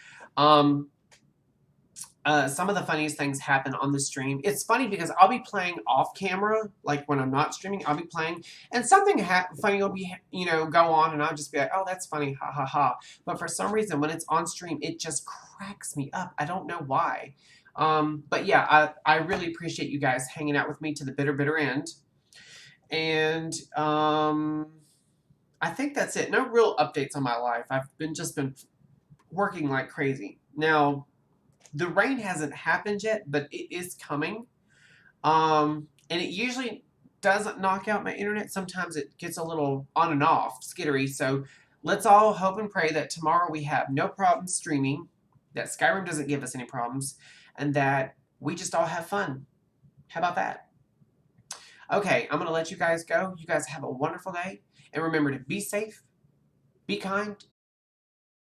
Some of the funniest things happen on the stream. It's funny because I'll be playing off camera, like when I'm not streaming, I'll be playing, and something funny will be, go on, and I'll just be like, oh, that's funny, ha ha ha. But for some reason, when it's on stream, it just cracks me up. I don't know why. But yeah, I really appreciate you guys hanging out with me to the bitter end. And I think that's it. No real updates on my life. I've just been working like crazy. Now, the rain hasn't happened yet, but it is coming. And it usually doesn't knock out my internet. Sometimes it gets a little on and off, skittery. So let's all hope and pray that tomorrow we have no problems streaming, that Skyrim doesn't give us any problems, and that we just all have fun. How about that? Okay, I'm going to let you guys go. You guys have a wonderful day. And remember to be safe, be kind,